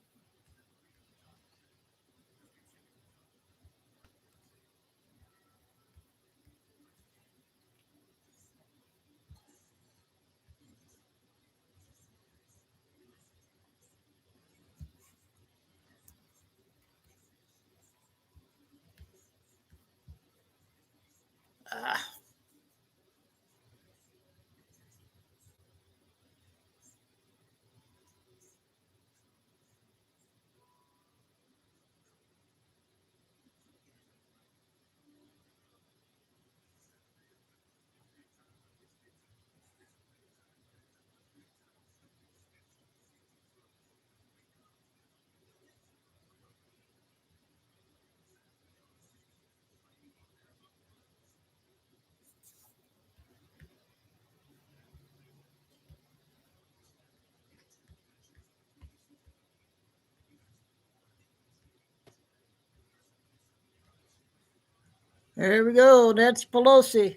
There we go. Nancy Pelosi.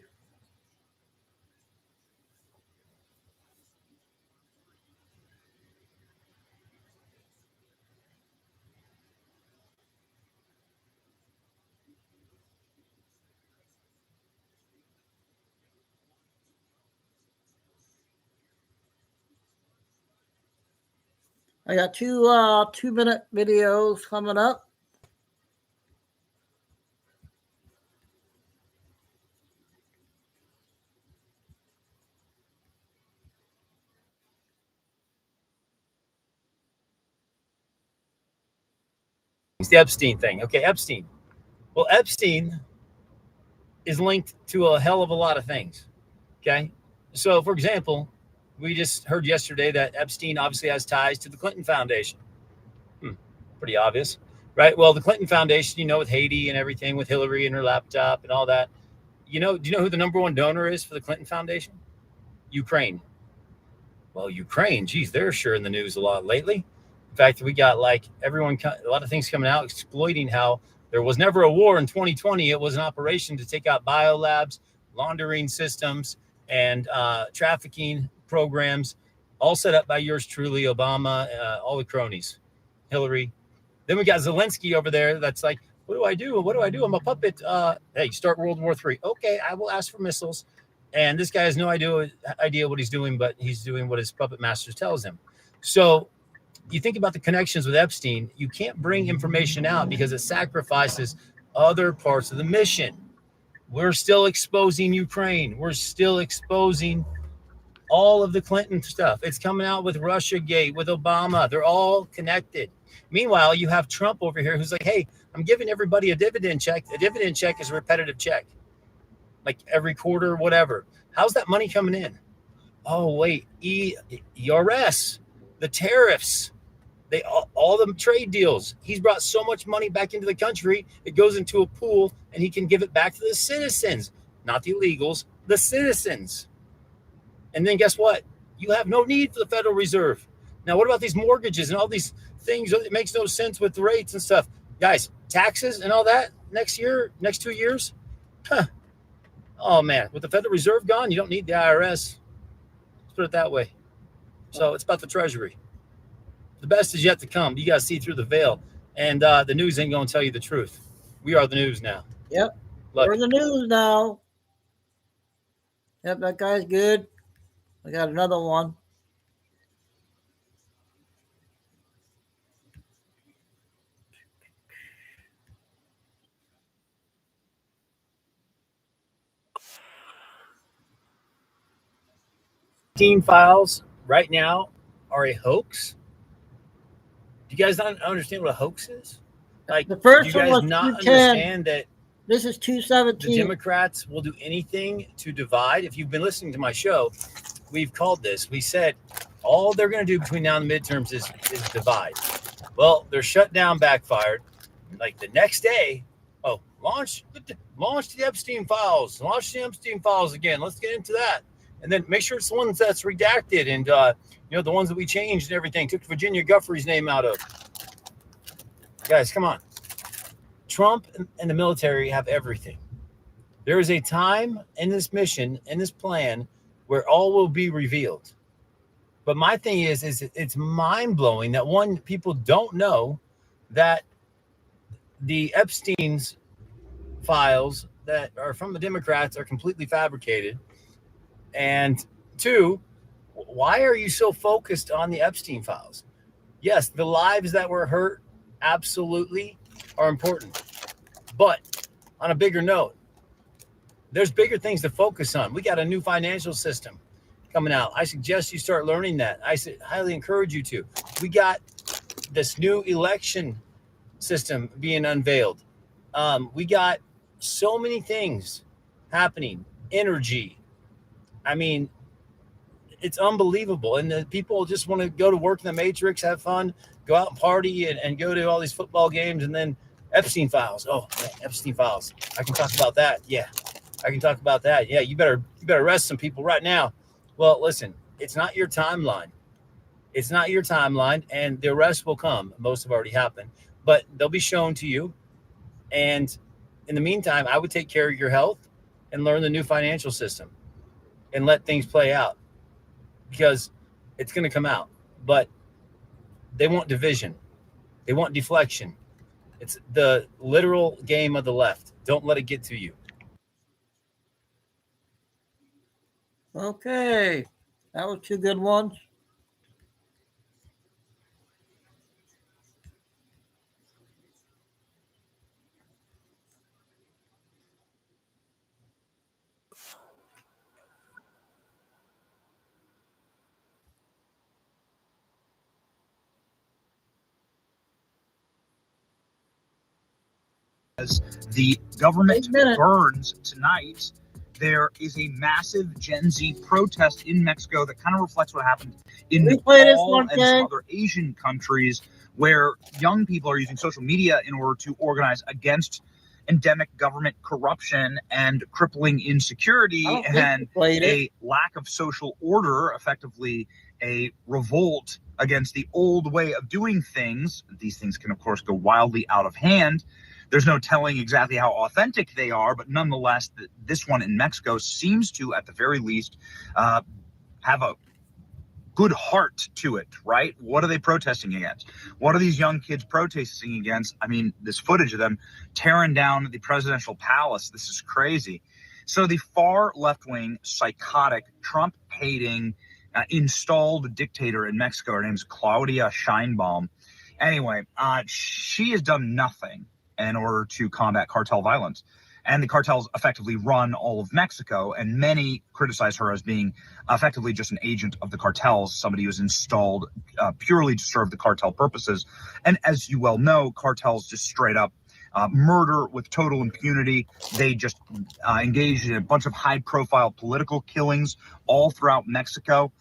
I got two 2-minute videos coming up. It's the Epstein thing. Okay, Epstein. Well, Epstein is linked to a hell of a lot of things. Okay. So, for example, we just heard yesterday that Epstein obviously has ties to the Clinton Foundation. Pretty obvious, right? Well, the Clinton Foundation, you know, with Haiti and everything, with Hillary and her laptop and all that. You know, do you know who the number one donor is for the Clinton Foundation? Ukraine. Well, Ukraine, geez, they're sure in the news a lot lately. In fact, we got like everyone, a lot of things coming out exploiting how there was never a war in 2020. It was an operation to take out biolabs, laundering systems, and trafficking programs, all set up by yours truly, Obama, all the cronies, Hillary. Then we got Zelensky over there. That's like, what do I do? What do I do? I'm a puppet. Hey, start World War III. Okay, I will ask for missiles. And this guy has no idea what he's doing, but he's doing what his puppet master tells him. So you think about the connections with Epstein, you can't bring information out because it sacrifices other parts of the mission. We're still exposing Ukraine. We're still exposing all of the Clinton stuff. It's coming out with Russiagate, with Obama. They're all connected. Meanwhile, you have Trump over here who's like, hey, I'm giving everybody a dividend check. A dividend check is a repetitive check, like every quarter, whatever. How's that money coming in? Oh, wait, ERS, the tariffs, all the trade deals. He's brought so much money back into the country, it goes into a pool, and he can give it back to the citizens, not the illegals, the citizens. And then guess what? You have no need for the Federal Reserve. Now, what about these mortgages and all these things? It makes no sense with the rates and stuff. Guys, taxes and all that next year, next 2 years? Huh. Oh, man. With the Federal Reserve gone, you don't need the IRS. Let's put it that way. So it's about the Treasury. The best is yet to come. You got to see through the veil. And the news ain't going to tell you the truth. We are the news now. Yep. Love We're the news now. Yep, that guy's good. I got another one. Epstein files right now are a hoax. Do you guys not understand what a hoax is? Like, the first do you one guys was not 210. understand that this is 217? The Democrats will do anything to divide. If you've been listening to my show, we've called this. We said all they're going to do between now and the midterms is divide. Well, their shutdown backfired. Like the next day, launch the Epstein files. Launch the Epstein files again. Let's get into that. And then make sure it's the ones that's redacted and, the ones that we changed and everything. Took Virginia Guffrey's name out of. Guys, come on. Trump and the military have everything. There is a time in this mission, in this plan, where all will be revealed. But my thing is it's mind-blowing that people don't know that the Epstein's files that are from the Democrats are completely fabricated. And two, why are you so focused on the Epstein files? Yes, the lives that were hurt absolutely are important. But on a bigger note, there's bigger things to focus on. We got a new financial system coming out. I suggest you start learning that. I highly encourage you to. We got this new election system being unveiled. We got so many things happening. Energy. I mean, it's unbelievable. And the people just want to go to work in the Matrix, have fun, go out and party and go to all these football games. And then Epstein files. Oh, man, Epstein files. I can talk about that. Yeah, I can talk about that. Yeah, you better arrest some people right now. Well, listen, it's not your timeline. It's not your timeline, and the arrests will come. Most have already happened, but they'll be shown to you. And in the meantime, I would take care of your health and learn the new financial system and let things play out, because it's going to come out. But they want division. They want deflection. It's the literal game of the left. Don't let it get to you. Okay. That was two good ones. as the government burns tonight, there is a massive Gen Z protest in Mexico that kind of reflects what happened in Nepal and some other Asian countries, where young people are using social media in order to organize against endemic government corruption and crippling insecurity and a lack of social order, effectively a revolt against the old way of doing things. These things can, of course, go wildly out of hand. There's no telling exactly how authentic they are, but nonetheless, this one in Mexico seems to, at the very least, have a good heart to it, right? What are they protesting against? What are these young kids protesting against? I mean, this footage of them tearing down the presidential palace. This is crazy. So the far left-wing, psychotic, Trump-hating, installed dictator in Mexico, her name is Claudia Sheinbaum. Anyway, she has done nothing in order to combat cartel violence. And the cartels effectively run all of Mexico, and many criticize her as being effectively just an agent of the cartels, somebody who's installed purely to serve the cartel purposes. And as you well know, cartels just straight up murder with total impunity. They just engage in a bunch of high-profile political killings all throughout Mexico,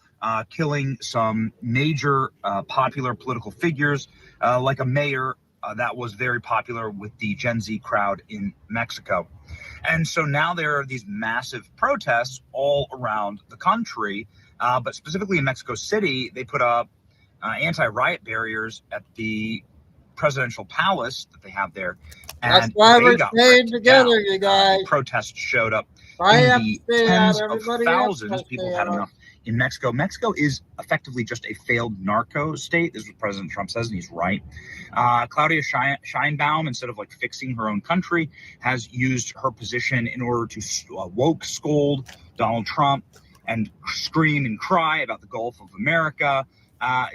killing some major popular political figures, like a mayor that was very popular with the Gen Z crowd in Mexico. And so now there are these massive protests all around the country, but specifically in Mexico City, they put up anti-riot barriers at the presidential palace that they have there. That's And why they we're got staying ripped together, down. you guys. Protests showed up I in have the to stay out. tens of Everybody else thousands. has to People stay have had out. enough in Mexico. Mexico is effectively just a failed narco state. This is what President Trump says, and he's right. Claudia Sheinbaum, instead of like fixing her own country, has used her position in order to woke scold Donald Trump and scream and cry about the Gulf of America.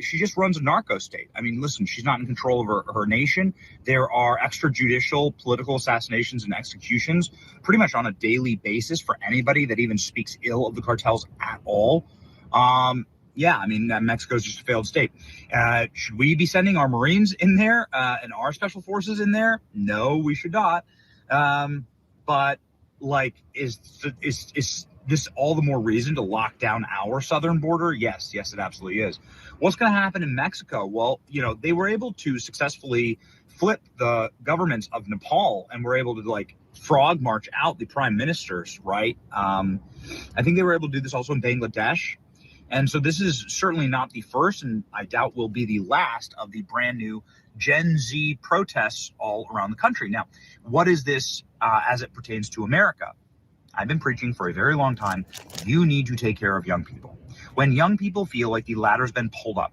She just runs a narco state. I mean, listen, she's not in control of her nation. There are extrajudicial political assassinations and executions pretty much on a daily basis for anybody that even speaks ill of the cartels at all. Yeah, I mean, Mexico's just a failed state. Should we be sending our Marines in there and our special forces in there? No, we should not. But like, is this all the more reason to lock down our southern border? Yes, it absolutely is. What's going to happen in Mexico? Well, you know, they were able to successfully flip the governments of Nepal and were able to like frog march out the prime ministers, right? I think they were able to do this also in Bangladesh. And so this is certainly not the first, and I doubt will be the last of the brand new Gen Z protests all around the country. Now, what is this as it pertains to America? I've been preaching for a very long time. You need to take care of young people. When young people feel like the ladder's been pulled up,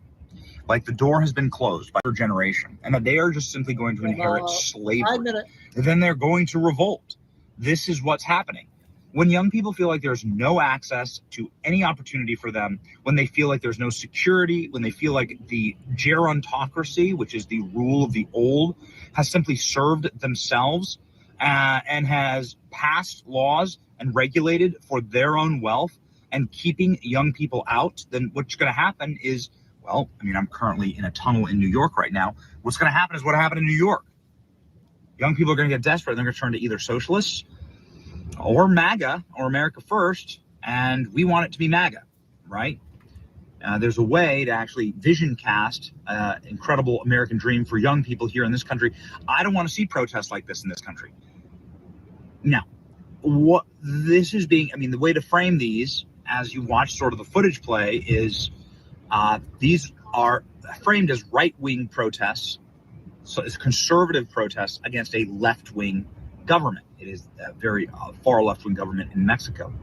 like the door has been closed by their generation, and that they are just simply going to inherit slavery, then they're going to revolt. This is what's happening. When young people feel like there's no access to any opportunity for them, when they feel like there's no security, when they feel like the gerontocracy, which is the rule of the old, has simply served themselves and has passed laws and regulated for their own wealth and keeping young people out, then what's going to happen is, well, I mean, I'm currently in a tunnel in New York right now. What's going to happen is what happened in New York. Young people are going to get desperate. They're going to turn to either socialists or MAGA or America First, and we want it to be MAGA, right? There's a way to actually vision cast incredible American dream for young people here in this country. I don't want to see protests like this in this country. Now, what this is being, I mean, the way to frame these as you watch sort of the footage play is these are framed as right-wing protests. So it's conservative protests against a left-wing government. It is a very far left-wing government in Mexico.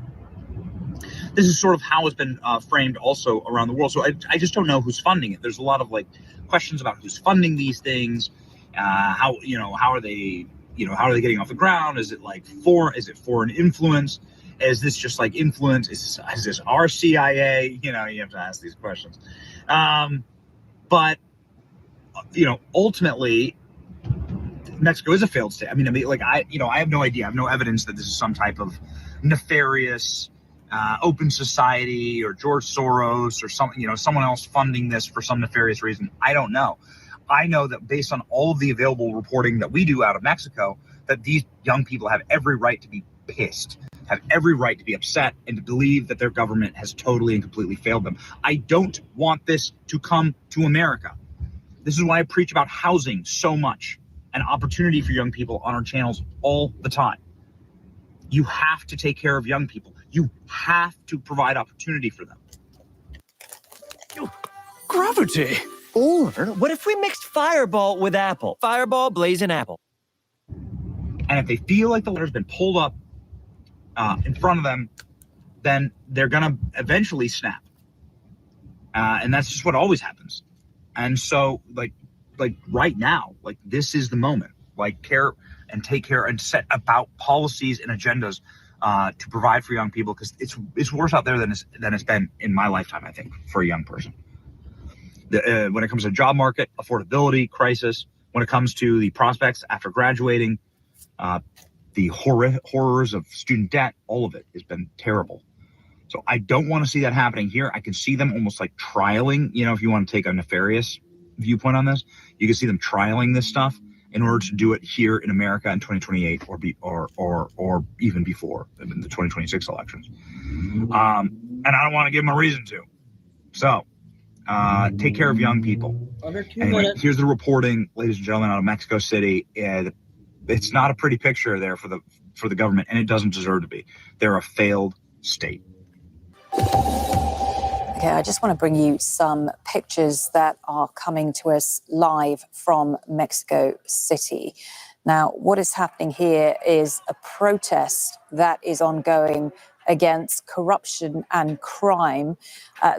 This is sort of how it's been framed also around the world. So I just don't know who's funding it. There's a lot of like questions about who's funding these things. How are they getting off the ground? Is it like foreign influence? Is this just like influence? Is this our CIA? You have to ask these questions. But ultimately, Mexico is a failed state. I mean, I have no idea. I have no evidence that this is some type of nefarious open society or George Soros or something, someone else funding this for some nefarious reason. I don't know. I know that based on all of the available reporting that we do out of Mexico, that these young people have every right to be pissed, have every right to be upset, and to believe that their government has totally and completely failed them. I don't want this to come to America. This is why I preach about housing so much, and opportunity for young people on our channels all the time. You have to take care of young people. You have to provide opportunity for them. Gravity. Or what if we mixed Fireball with Apple? Fireball, Blazing Apple. And if they feel like the letter's been pulled up in front of them, then they're gonna eventually snap. And that's just what always happens. And so, like right now, like this is the moment. Like care and take care and set about policies and agendas to provide for young people, because it's worse out there than it's been in my lifetime, I think, for a young person. When it comes to job market, affordability crisis, when it comes to the prospects after graduating, the horrors of student debt, all of it has been terrible. So I don't want to see that happening here. I can see them almost like trialing, if you want to take a nefarious viewpoint on this, you can see them trialing this stuff in order to do it here in America in 2028 or even before in the 2026 elections. And I don't want to give them a reason to. So take care of young people. Anyway, here's the reporting, ladies and gentlemen, out of Mexico City. It's not a pretty picture there for the government, and it doesn't deserve to be. They're a failed state. Okay, I just want to bring you some pictures that are coming to us live from Mexico City. Now, what is happening here is a protest that is ongoing against corruption and crime.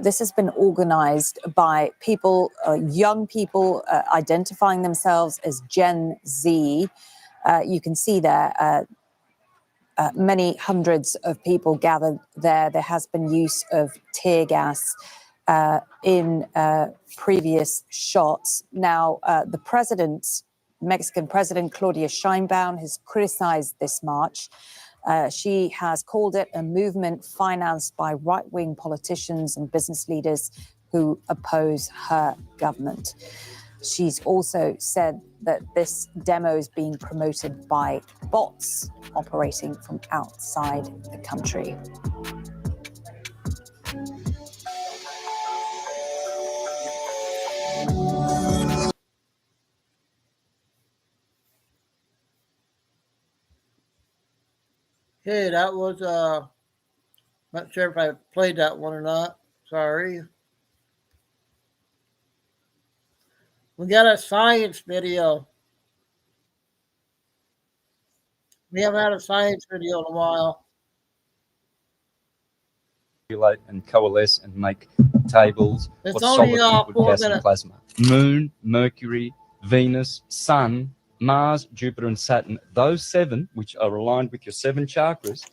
This has been organized by people, young people identifying themselves as Gen Z. You can see there many hundreds of people gathered there. There has been use of tear gas in previous shots. Now, the president, Mexican President Claudia Sheinbaum, has criticized this march. She has called it a movement financed by right-wing politicians and business leaders who oppose her government. She's also said that this demo is being promoted by bots operating from outside the country. Okay, that was not sure if I played that one or not. Sorry. We got a science video. We haven't had a science video in a while. And coalesce and make tables It's of only, solid liquid 4 gas and minutes. plasma. Moon, Mercury, Venus, Sun, Mars, Jupiter, and Saturn, those 7, which are aligned with your 7 chakras,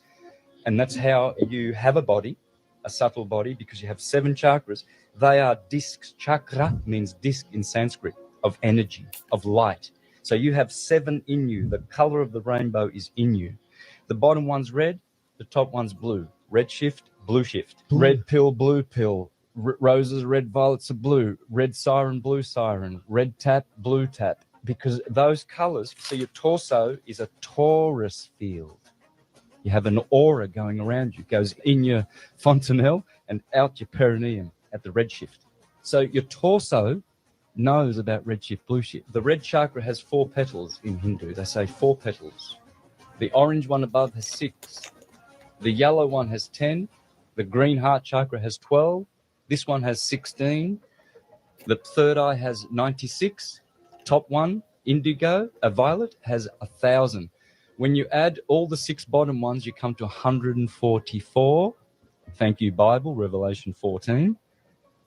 and that's how you have a body, a subtle body, because you have 7 chakras. They are discs. Chakra means disc in Sanskrit, of energy, of light. So you have 7 in you. The color of the rainbow is in you. The bottom one's red, the top one's blue. Red shift, blue shift. Red pill, blue pill. Roses, red, violets are blue. Red siren, blue siren. Red tap, blue tap. Because those colors, so your torso is a torus field. You have an aura going around you. It goes in your fontanelle and out your perineum at the red shift. So your torso knows about red shift, blue shift. The red chakra has 4 petals in Hindu. They say 4 petals. The orange one above has 6. The yellow one has 10. The green heart chakra has 12. This one has 16. The third eye has 96. Top one, indigo, a violet, has 1,000. When you add all the 6 bottom ones, you come to 144. Thank you, Bible, Revelation 14.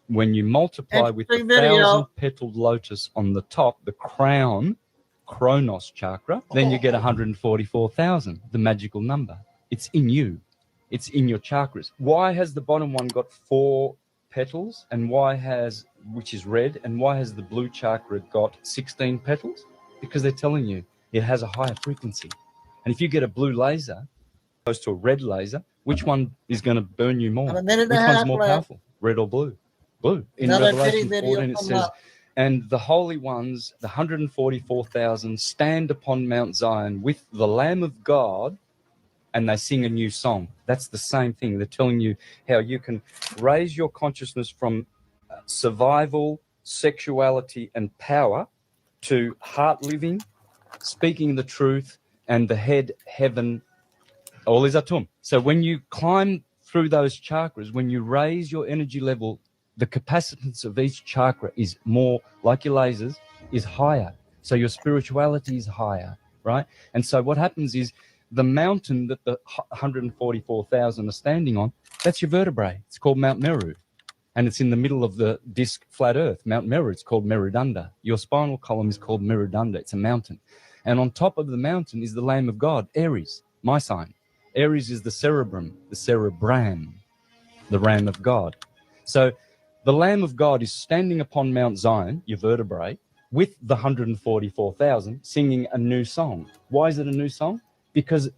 When you multiply with the 1,000-petaled lotus on the top, the crown, Kronos chakra, then you get 144,000, the magical number. It's in you. It's in your chakras. Why has the bottom one got 4 petals, and which is red, and why has the blue chakra got 16 petals? Because they're telling you it has a higher frequency. And if you get a blue laser opposed to a red laser, which one is going to burn you more? A minute and Which a one's half more left. powerful? Red or blue? Blue. In Another Revelation video 14, it coming says, up. And the holy ones, the 144,000, stand upon Mount Zion with the Lamb of God, and they sing a new song. That's the same thing. They're telling you how you can raise your consciousness from survival, sexuality, and power to heart living, speaking the truth, and the head, heaven, all is atum. So when you climb through those chakras, when you raise your energy level, the capacitance of each chakra is more, like your lasers, is higher. So your spirituality is higher, right? And so what happens is the mountain that the 144,000 are standing on, that's your vertebrae. It's called Mount Meru. And it's in the middle of the disc flat earth, Mount Meru. It's called Merudanda. Your spinal column is called Merudanda. It's a mountain. And on top of the mountain is the Lamb of God, Aries, my sign. Aries is the cerebrum, the cerebram, the Ram of God. So the Lamb of God is standing upon Mount Zion, your vertebrae, with the 144,000 singing a new song. Why is it a new song? Because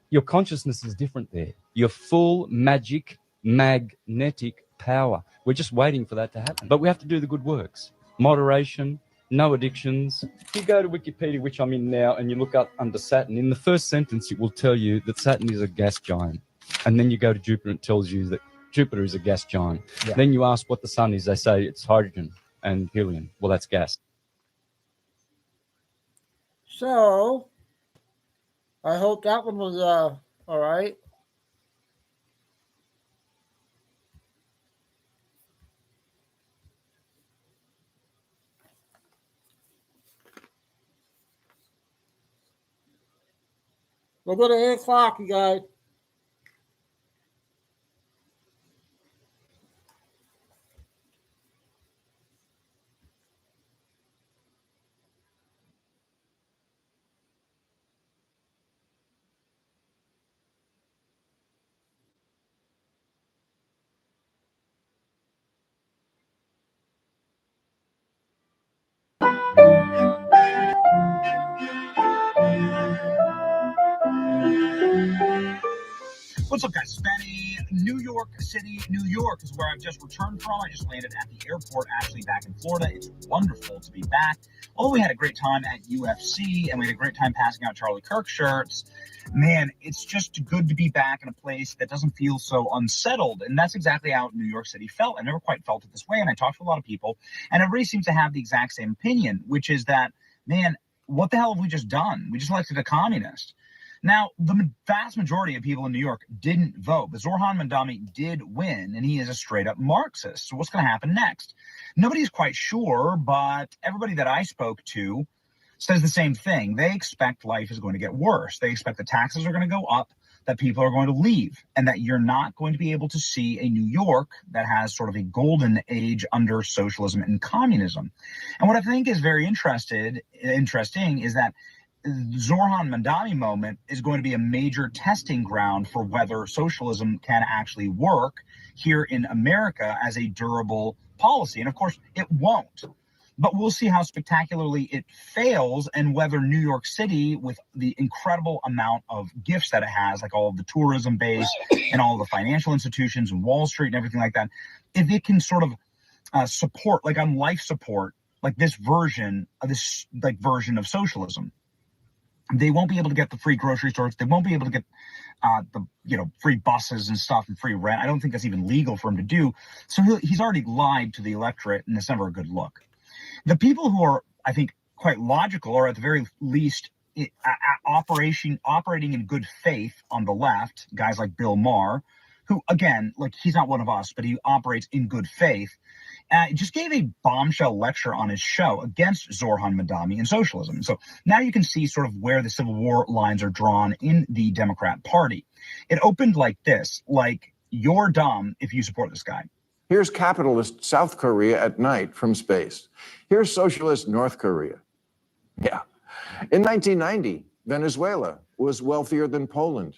your consciousness is different there. Your full magic, magnetic power. We're just waiting for that to happen. But we have to do the good works. Moderation, no addictions. If you go to Wikipedia, which I'm in now, and you look up under Saturn, in the first sentence, it will tell you that Saturn is a gas giant. And then you go to Jupiter, and it tells you that Jupiter is a gas giant. Yeah. Then you ask what the sun is. They say it's hydrogen and helium. Well, that's gas. So, I hope that one was all right. We'll go to 8 o'clock, you guys. What's up, guys? It's Benny. New York City, New York is where I've just returned from. I just landed at the airport, actually back in Florida. It's wonderful to be back. Although we had a great time at UFC and we had a great time passing out Charlie Kirk shirts, man, it's just good to be back in a place that doesn't feel so unsettled. And that's exactly how New York City felt. I never quite felt it this way. And I talked to a lot of people, and everybody seems to have the exact same opinion, which is that, man, what the hell have we just done? We just elected a communist. Now, the vast majority of people in New York didn't vote, but Zoran Mandami did win, and he is a straight-up Marxist. So what's going to happen next? Nobody's quite sure, but everybody that I spoke to says the same thing. They expect life is going to get worse. They expect the taxes are going to go up, that people are going to leave, and that you're not going to be able to see a New York that has sort of a golden age under socialism and communism. And what I think is very interesting is that Zoran Mandami moment is going to be a major testing ground for whether socialism can actually work here in America as a durable policy. And of course, it won't. But we'll see how spectacularly it fails, and whether New York City, with the incredible amount of gifts that it has, like all of the tourism base and all of the financial institutions and Wall Street and everything like that, if it can sort of support, like on life support, like this version of socialism. They won't be able to get the free grocery stores. They won't be able to get the free buses and stuff and free rent. I don't think that's even legal for him to do. So he's already lied to the electorate, and it's never a good look. The people who are, I think, quite logical, or at the very least operating in good faith on the left, guys like Bill Maher, who, again, like, he's not one of us, but he operates in good faith, just gave a bombshell lecture on his show against Zoran Mandami and socialism. So now you can see sort of where the Civil War lines are drawn in the Democrat Party. It opened like this, like, you're dumb if you support this guy. Here's capitalist South Korea at night from space. Here's socialist North Korea. Yeah. In 1990, Venezuela was wealthier than Poland.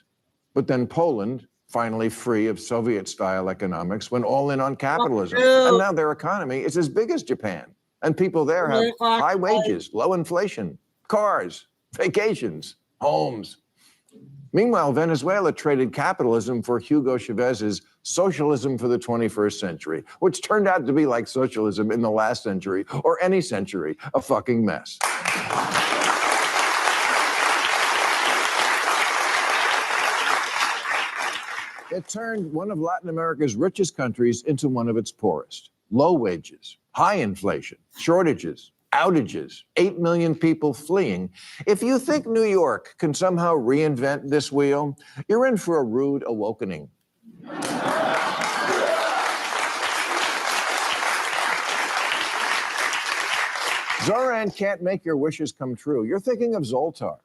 But then Poland, finally free of Soviet-style economics, went all in on capitalism. And now their economy is as big as Japan. And people there have high wages, low inflation, cars, vacations, homes. Meanwhile, Venezuela traded capitalism for Hugo Chavez's Socialism for the 21st Century, which turned out to be like socialism in the last century or any century, a fucking mess. It turned one of Latin America's richest countries into one of its poorest. Low wages, high inflation, shortages, outages, 8 million people fleeing. If you think New York can somehow reinvent this wheel, you're in for a rude awakening. Zoran can't make your wishes come true. You're thinking of Zoltar.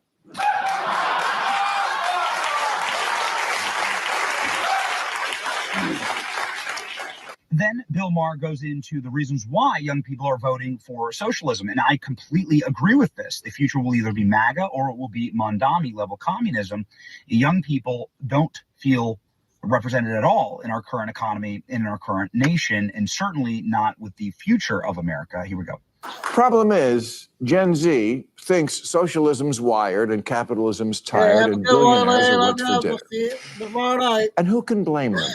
Then Bill Maher goes into the reasons why young people are voting for socialism. And I completely agree with this. The future will either be MAGA or it will be Mondami level communism. Young people don't feel represented at all in our current economy, in our current nation, and certainly not with the future of America. Here we go. Problem is, Gen Z thinks socialism's wired and capitalism's tired and billionaires are what's for dinner. And who can blame them?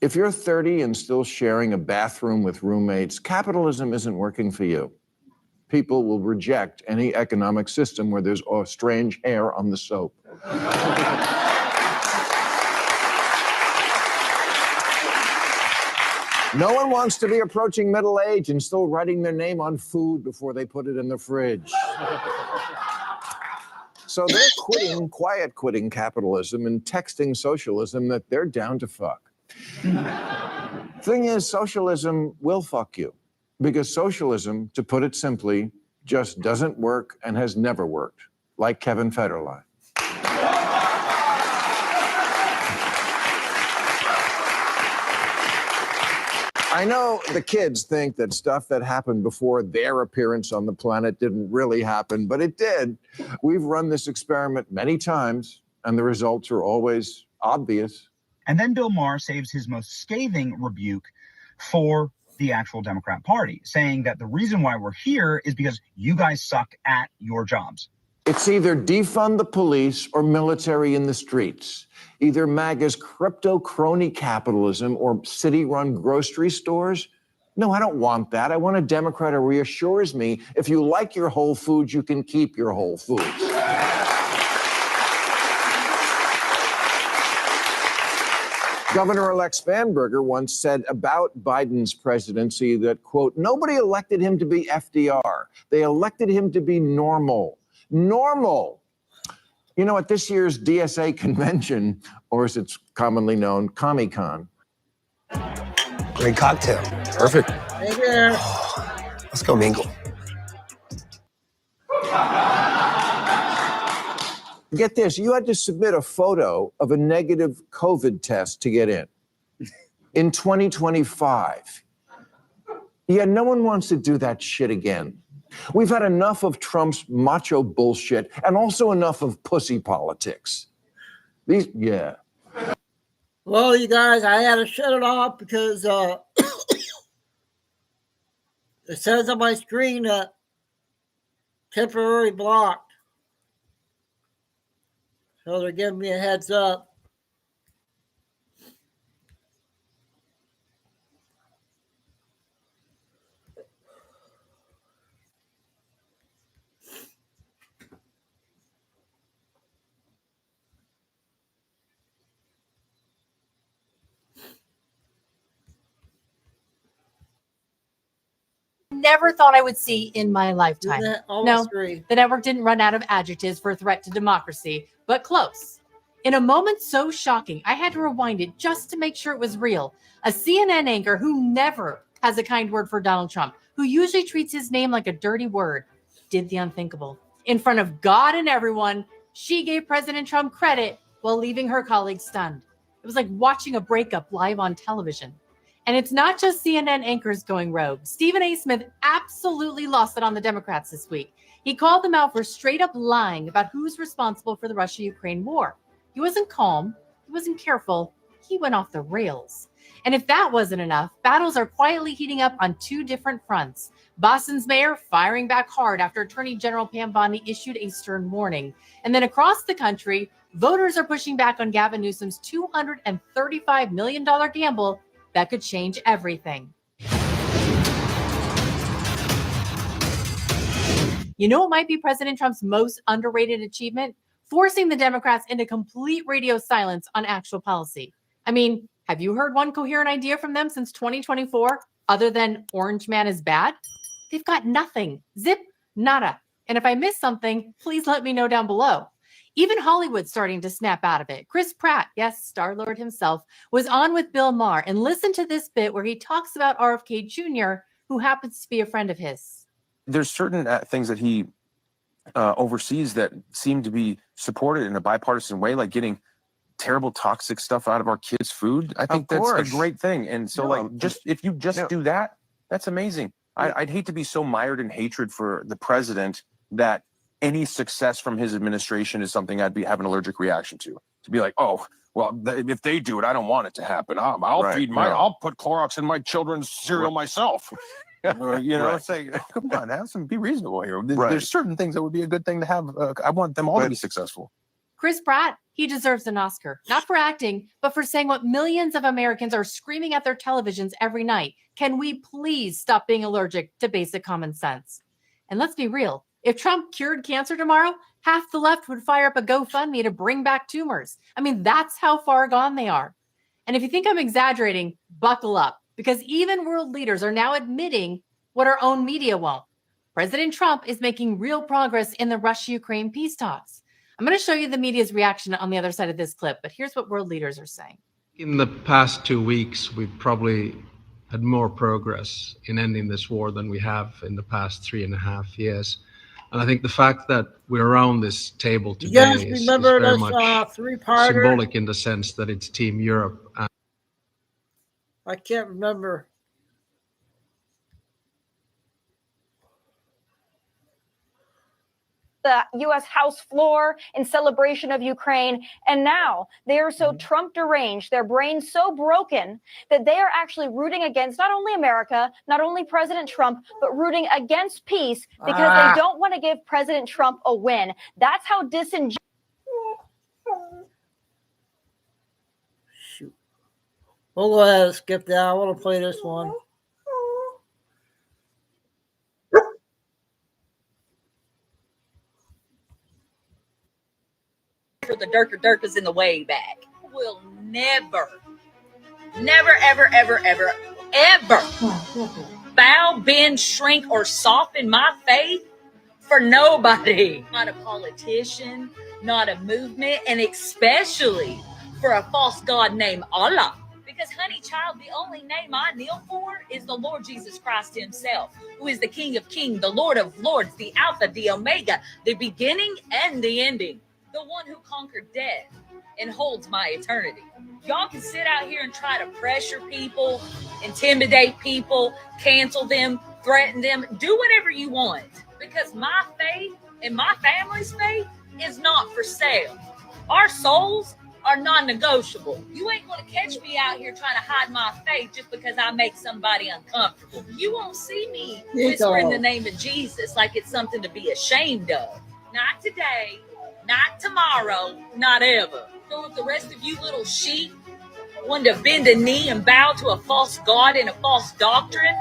If you're 30 and still sharing a bathroom with roommates, capitalism isn't working for you. People will reject any economic system where there's strange hair on the soap. No one wants to be approaching middle age and still writing their name on food before they put it in the fridge. So they're quiet quitting capitalism and texting socialism that they're down to fuck. Thing is, socialism will fuck you because socialism, to put it simply, just doesn't work and has never worked, like Kevin Federline. I know the kids think that stuff that happened before their appearance on the planet didn't really happen, but it did. We've run this experiment many times, and the results are always obvious. And then Bill Maher saves his most scathing rebuke for the actual Democrat Party, saying that the reason why we're here is because you guys suck at your jobs. It's either defund the police or military in the streets. Either MAGA's crypto crony capitalism or city-run grocery stores. No, I don't want that. I want a Democrat who reassures me if you like your Whole Foods, you can keep your Whole Foods. Governor-elect Spanberger once said about Biden's presidency that, quote, nobody elected him to be FDR. They elected him to be normal. Normal. You know, at this year's DSA convention, or as it's commonly known, Comic-Con. Great cocktail. Perfect. Hey there. Let's go mingle. Get this, you had to submit a photo of a negative COVID test to get in 2025. Yeah, no one wants to do that shit again. We've had enough of Trump's macho bullshit and also enough of pussy politics. Yeah. Well, you guys, I had to shut it off because it says on my screen that temporary blocked. So they're giving me a heads up. Never thought I would see in my lifetime. No, agree. the network didn't run out of adjectives for a threat to democracy, but close. In a moment so shocking, I had to rewind it just to make sure it was real. A CNN anchor who never has a kind word for Donald Trump, who usually treats his name like a dirty word, did the unthinkable. In front of God and everyone, she gave President Trump credit while leaving her colleagues stunned. It was like watching a breakup live on television. And it's not just CNN anchors going rogue. Stephen A. Smith absolutely lost it on the Democrats this week. He called them out for straight up lying about who's responsible for the Russia-Ukraine war. He wasn't calm. He wasn't careful. He went off the rails. And if that wasn't enough, battles are quietly heating up on two different fronts. Boston's mayor firing back hard after Attorney General Pam Bondi issued a stern warning. And then across the country, voters are pushing back on Gavin Newsom's $235 million gamble that could change everything. You know what might be President Trump's most underrated achievement? Forcing the Democrats into complete radio silence on actual policy. I mean, have you heard one coherent idea from them since 2024 other than Orange Man is bad? They've got nothing. Zip, nada. And if I missed something, please let me know down below. Even Hollywood's starting to snap out of it. Chris Pratt, yes, Star-Lord himself, was on with Bill Maher, and listen to this bit where he talks about RFK Jr., who happens to be a friend of his. There's certain things that he oversees that seem to be supported in a bipartisan way, like getting terrible toxic stuff out of our kids' food. I think that's a great thing. And so if you do that, that's amazing. I'd hate to be so mired in hatred for the president that any success from his administration is something I'd have an allergic reaction to be like, oh, well, if they do it, I don't want it to happen. I'll put Clorox in my children's cereal myself. It's like, come on, be reasonable here. There's certain things that would be a good thing to have. I want them all to be successful. Chris Pratt, he deserves an Oscar, not for acting, but for saying what millions of Americans are screaming at their televisions every night. Can we please stop being allergic to basic common sense? And let's be real. If Trump cured cancer tomorrow, half the left would fire up a GoFundMe to bring back tumors. I mean, that's how far gone they are. And if you think I'm exaggerating, buckle up, because even world leaders are now admitting what our own media won't. President Trump is making real progress in the Russia-Ukraine peace talks. I'm going to show you the media's reaction on the other side of this clip, but here's what world leaders are saying. In the past 2 weeks, we've probably had more progress in ending this war than we have in the past 3.5 years. And I think the fact that we're around this table today is very much symbolic in the sense that it's Team Europe. I can't remember. The U.S. House floor in celebration of Ukraine. And now they are so Trump deranged, their brains so broken that they are actually rooting against not only America, not only President Trump, but rooting against peace because they don't want to give President Trump a win. That's how disingenuous. Shoot. We'll go ahead and skip that. I want to play this one. For the Dirkers in the way back. Will never, ever bow, bend, shrink, or soften my faith for nobody. Not a politician, not a movement, and especially for a false god named Allah. Because, honey child, the only name I kneel for is the Lord Jesus Christ himself, who is the King of Kings, the Lord of Lords, the Alpha, the Omega, the beginning and the ending. The one who conquered death and holds my eternity. Y'all can sit out here and try to pressure people, intimidate people, cancel them, threaten them, do whatever you want. Because my faith and my family's faith is not for sale. Our souls are non-negotiable. You ain't going to catch me out here trying to hide my faith just because I make somebody uncomfortable. You won't see me whispering the name of Jesus like it's something to be ashamed of. Not today. Not tomorrow, not ever. So if the rest of you little sheep want to bend a knee and bow to a false god and a false doctrine,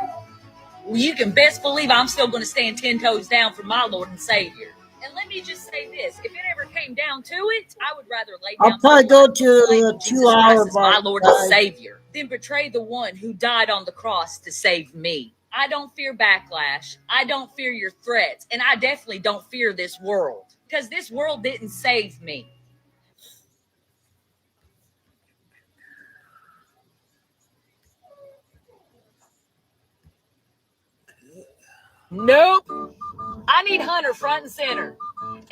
well, you can best believe I'm still going to stand 10 toes down for my Lord and Savior. And let me just say this, if it ever came down to it, I would rather lay down. I'll probably go to the 2 hour my Lord and Savior than betray the one who died on the cross to save me. I don't fear backlash. I don't fear your threats. And I definitely don't fear this world. Because this world didn't save me. Nope. I need Hunter front and center.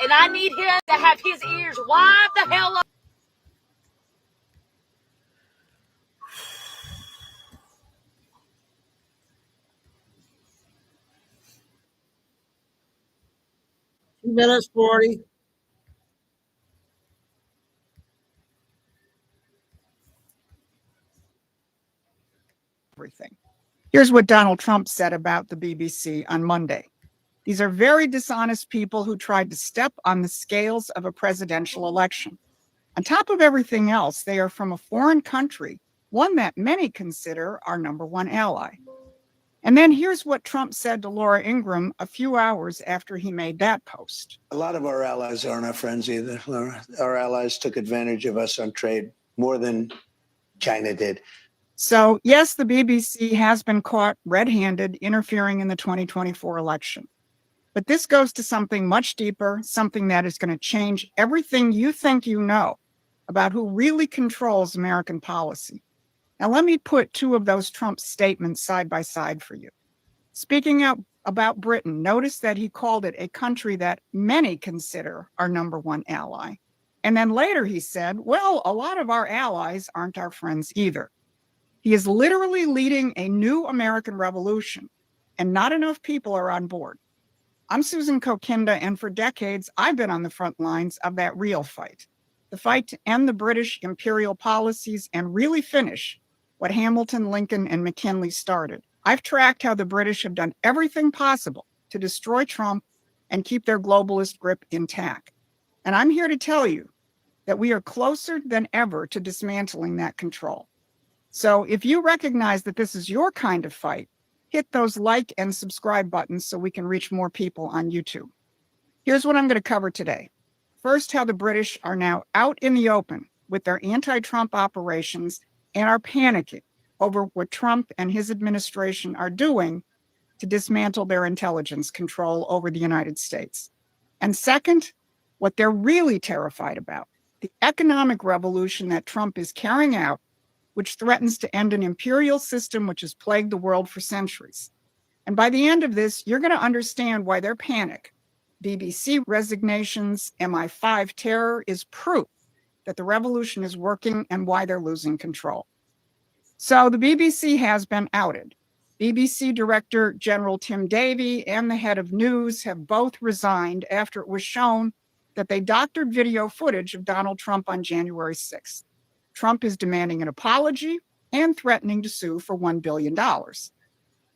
And I need him to have his ears wide the hell up. Minutes 40. Everything. Here's what Donald Trump said about the BBC on Monday. These are very dishonest people who tried to step on the scales of a presidential election. On top of everything else, they are from a foreign country, one that many consider our number one ally. And then here's what Trump said to Laura Ingraham a few hours after he made that post. A lot of our allies aren't our friends either, Laura. Our allies took advantage of us on trade more than China did. So, yes, the BBC has been caught red-handed interfering in the 2024 election. But this goes to something much deeper, something that is going to change everything you think you know about who really controls American policy. Now, let me put two of those Trump statements side by side for you. Speaking out about Britain, notice that he called it a country that many consider our number one ally. And then later he said, well, a lot of our allies aren't our friends either. He is literally leading a new American revolution, and not enough people are on board. I'm Susan Kokinda, and for decades, I've been on the front lines of that real fight. The fight to end the British imperial policies and really finish what Hamilton, Lincoln, and McKinley started. I've tracked how the British have done everything possible to destroy Trump and keep their globalist grip intact. And I'm here to tell you that we are closer than ever to dismantling that control. So if you recognize that this is your kind of fight, hit those like and subscribe buttons so we can reach more people on YouTube. Here's what I'm going to cover today. First, how the British are now out in the open with their anti-Trump operations and are panicking over what Trump and his administration are doing to dismantle their intelligence control over the United States. And second, what they're really terrified about, the economic revolution that Trump is carrying out, which threatens to end an imperial system which has plagued the world for centuries. And by the end of this, you're going to understand why their panic, BBC resignations, MI5 terror is proof that the revolution is working and why they're losing control. So the BBC has been outed. BBC Director General Tim Davie and the head of news have both resigned after it was shown that they doctored video footage of Donald Trump on January 6th. Trump is demanding an apology and threatening to sue for $1 billion.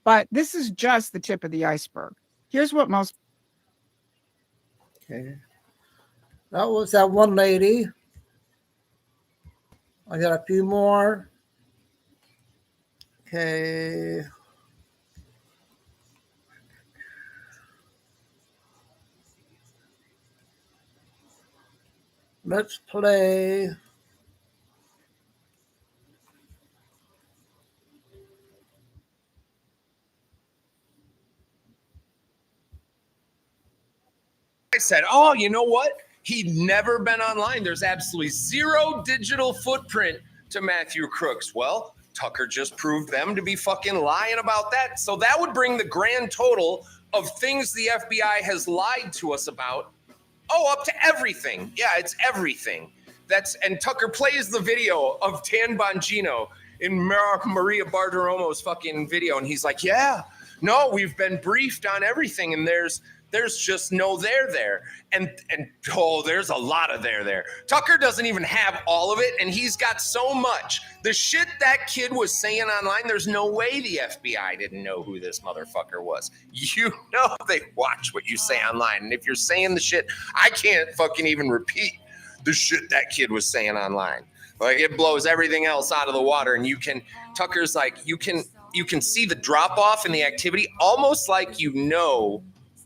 But this is just the tip of the iceberg. Here's what most... Okay. That was that one lady. I got a few more. Okay. Let's play. I said, oh, you know what? He'd never been online. There's absolutely zero digital footprint to Matthew Crooks. Well, Tucker just proved them to be fucking lying about that. So that would bring the grand total of things the FBI has lied to us about, up to everything. Yeah, it's everything. And Tucker plays the video of Dan Bongino in Maria Bartiromo's fucking video. And he's like, yeah, no, we've been briefed on everything. And there's just no there. And there's a lot of there. Tucker doesn't even have all of it, and he's got so much. The shit that kid was saying online, there's no way the FBI didn't know who this motherfucker was. You know they watch what you say online, and if you're saying the shit, I can't fucking even repeat the shit that kid was saying online. Like, it blows everything else out of the water, and Tucker's like, you can see the drop-off in the activity, almost like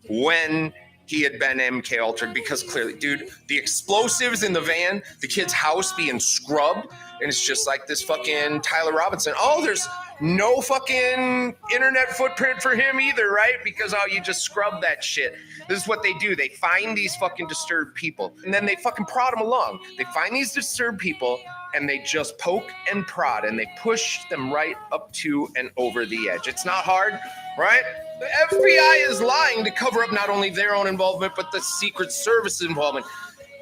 when he had been MK Ultra'd, because clearly, dude, the explosives in the van, the kid's house being scrubbed, and it's just like this fucking Tyler Robinson. Oh, there's no fucking internet footprint for him either, right? Because, you just scrub that shit. This is what they do. They find these fucking disturbed people, and then they fucking prod them along. They find these disturbed people, and they just poke and prod, and they push them right up to and over the edge. It's not hard, right? The FBI is lying to cover up not only their own involvement, but the Secret Service involvement.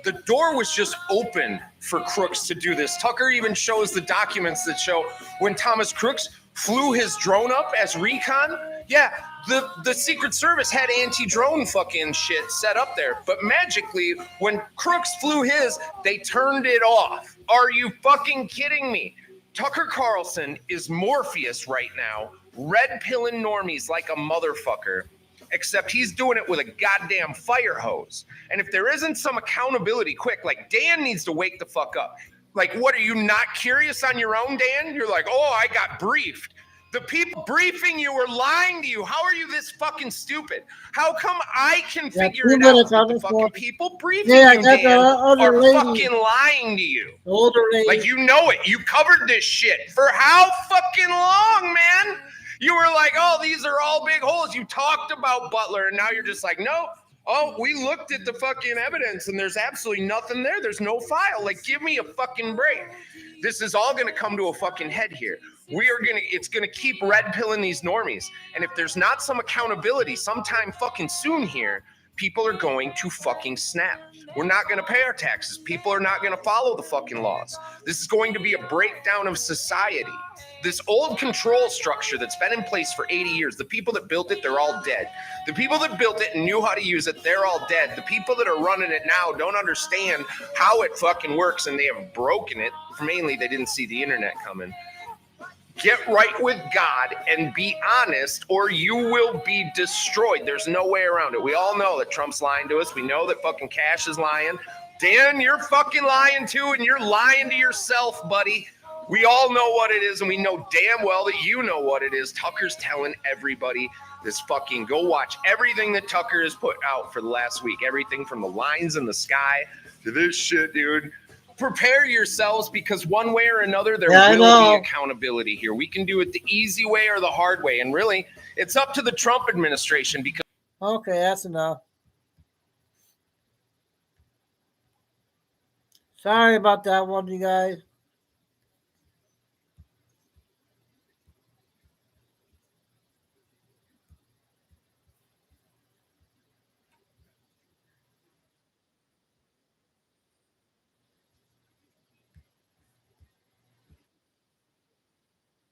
The door was just open for Crooks to do this. Tucker even shows the documents that show when Thomas Crooks flew his drone up as recon. Yeah, the Secret Service had anti-drone fucking shit set up there. But magically, when Crooks flew his, they turned it off. Are you fucking kidding me? Tucker Carlson is Morpheus right now, red pilling normies like a motherfucker. except he's doing it with a goddamn fire hose. And if there isn't some accountability quick, like Dan needs to wake the fuck up. Like, what, are you not curious on your own, Dan? You're like, oh, I got briefed. The people briefing you are lying to you. How are you this fucking stupid? How come I can figure it out? But the fucking people briefing you, Dan, are fucking lying to you. Older lady. Like, you know it. You covered this shit for how fucking long, man? You were like, oh, these are all big holes. You talked about Butler, and now you're just like, no. Oh, we looked at the fucking evidence, and there's absolutely nothing there. There's no file. Like, give me a fucking break. This is all going to come to a fucking head here. It's going to keep red pilling these normies. And if there's not some accountability sometime fucking soon here, people are going to fucking snap. We're not going to pay our taxes. People are not going to follow the fucking laws. This is going to be a breakdown of society. This old control structure that's been in place for 80 years, the people that built it, they're all dead. The people that built it and knew how to use it, they're all dead. The people that are running it now don't understand how it fucking works, and they have broken it. Mainly, they didn't see the internet coming. Get right with God and be honest, or you will be destroyed. There's no way around it. We all know that Trump's lying to us. We know that fucking Cash is lying. Dan, you're fucking lying too, and you're lying to yourself, buddy. We all know what it is, and we know damn well that you know what it is. Tucker's telling everybody this fucking, go watch everything that Tucker has put out for the last week. Everything from the lines in the sky to this shit, dude. Prepare yourselves, because one way or another, there will be accountability here. We can do it the easy way or the hard way. And really, it's up to the Trump administration, because... Okay, that's enough. Sorry about that one, you guys.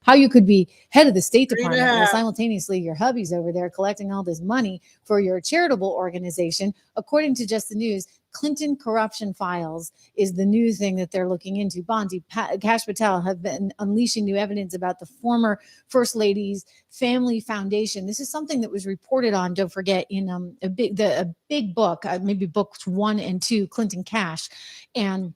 How you could be head of the State Department while simultaneously your hubby's over there collecting all this money for your charitable organization. According to Just the News, Clinton corruption files is the new thing that they're looking into. Bondi, Kash Patel have been unleashing new evidence about the former First Lady's family foundation. This is something that was reported on, don't forget, in a big book, maybe books 1 and 2, Clinton Cash. And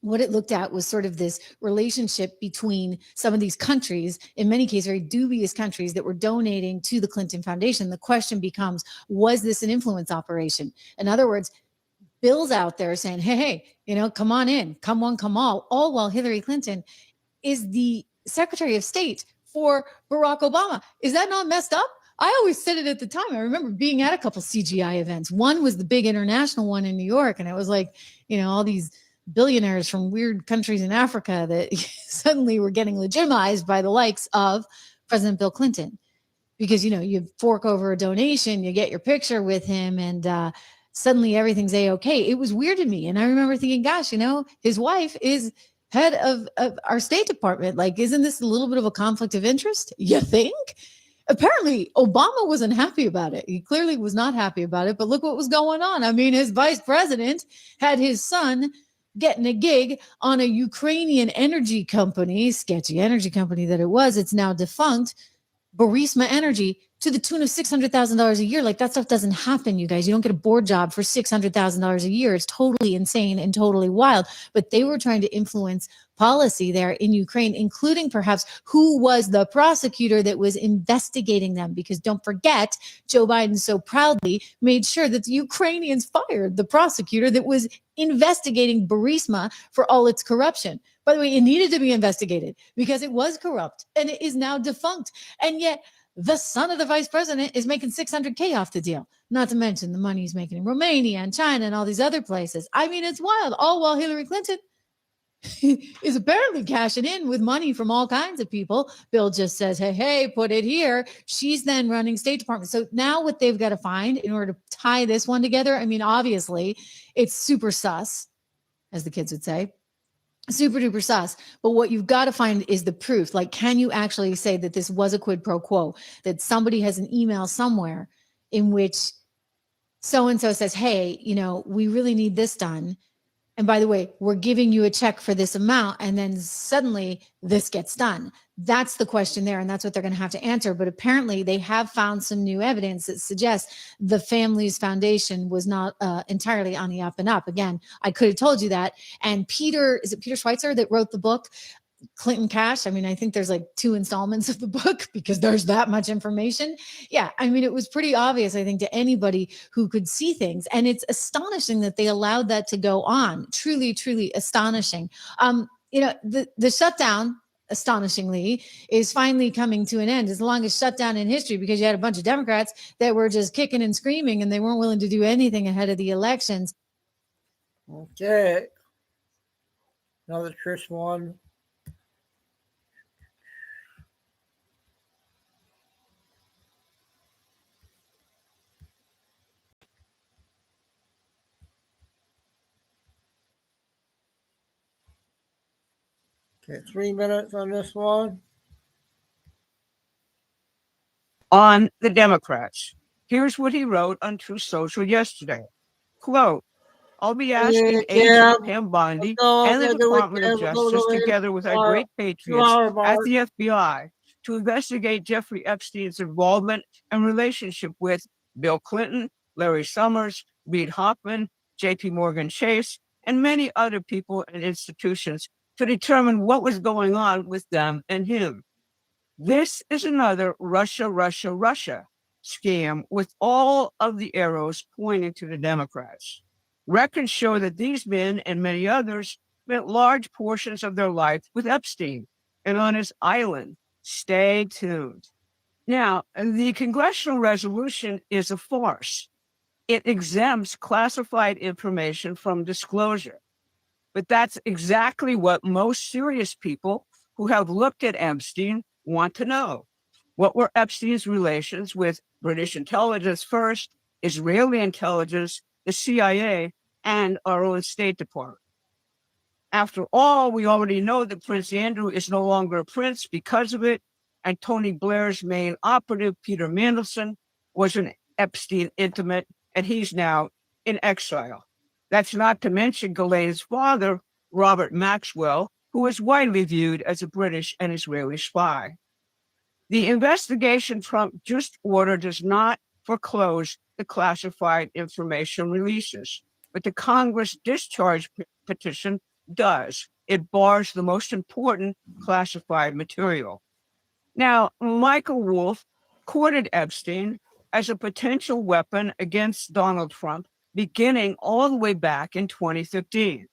what it looked at was sort of this relationship between some of these countries, in many cases, very dubious countries that were donating to the Clinton Foundation. The question becomes, was this an influence operation? In other words, Bill's out there saying, hey, come on in, come one, come all while Hillary Clinton is the Secretary of State for Barack Obama. Is that not messed up? I always said it at the time. I remember being at a couple CGI events. One was the big international one in New York, and it was like, all these billionaires from weird countries in Africa that suddenly were getting legitimized by the likes of President Bill Clinton, because, you fork over a donation, you get your picture with him, and suddenly everything's A-okay. It was weird to me. And I remember thinking, gosh, his wife is head of our State Department. Like, isn't this a little bit of a conflict of interest? You think? Apparently, Obama wasn't happy about it. He clearly was not happy about it. But look what was going on. I mean, his vice president had his son getting a gig on a Ukrainian energy company, sketchy energy company that it was. It's now defunct, Burisma Energy, to the tune of $600,000 a year. Like, that stuff doesn't happen, you guys. You don't get a board job for $600,000 a year. It's totally insane and totally wild. But they were trying to influence policy there in Ukraine, including perhaps who was the prosecutor that was investigating them. Because don't forget, Joe Biden so proudly made sure that the Ukrainians fired the prosecutor that was investigating Burisma for all its corruption. By the way, it needed to be investigated because it was corrupt and it is now defunct. And yet the son of the vice president is making $600K off the deal, not to mention the money he's making in Romania and China and all these other places. I mean, it's wild. All while Hillary Clinton is apparently cashing in with money from all kinds of people. Bill just says, hey, put it here. She's then running State Department. So now what they've got to find in order to tie this one together, I mean, obviously it's super sus, as the kids would say. Super duper sus. But what you've got to find is the proof. Like, can you actually say that this was a quid pro quo, that somebody has an email somewhere in which so-and-so says, hey, we really need this done. and by the way, we're giving you a check for this amount, and then suddenly this gets done. That's the question there, and that's what they're going to have to answer. But apparently they have found some new evidence that suggests the family's foundation was not entirely on the up and up. Again, I could have told you that. And is it Peter Schweitzer that wrote the book Clinton Cash? I mean, I think there's like 2 installments of the book because there's that much information. Yeah, I mean, it was pretty obvious, I think, to anybody who could see things. And it's astonishing that they allowed that to go on. Truly, truly astonishing. The shutdown, astonishingly, is finally coming to an end. It's the longest shutdown in history because you had a bunch of Democrats that were just kicking and screaming and they weren't willing to do anything ahead of the elections. Okay. Another Chris one. Okay, 3 minutes on this one. On the Democrats. Here's what he wrote on Truth Social yesterday. Quote, I'll be asking Agent Pam Bondi and the Department of Justice, together with our great patriots at the FBI, to investigate Jeffrey Epstein's involvement and relationship with Bill Clinton, Larry Summers, Reid Hoffman, JP Morgan Chase, and many other people and institutions to determine what was going on with them and him. This is another Russia scam with all of the arrows pointing to the Democrats. Records show that these men and many others spent large portions of their life with Epstein and on his island. Stay tuned. Now, the congressional resolution is a farce. It exempts classified information from disclosure. But that's exactly what most serious people who have looked at Epstein want to know. What were Epstein's relations with British intelligence first, Israeli intelligence, the CIA, and our own State Department? After all, we already know that Prince Andrew is no longer a prince because of it, and Tony Blair's main operative, Peter Mandelson, was an Epstein intimate, and he's now in exile. That's not to mention Ghislaine's father, Robert Maxwell, who is widely viewed as a British and Israeli spy. The investigation Trump just ordered does not foreclose the classified information releases, but the Congress discharge petition does. It bars the most important classified material. Now, Michael Wolff courted Epstein as a potential weapon against Donald Trump beginning all the way back in 2015.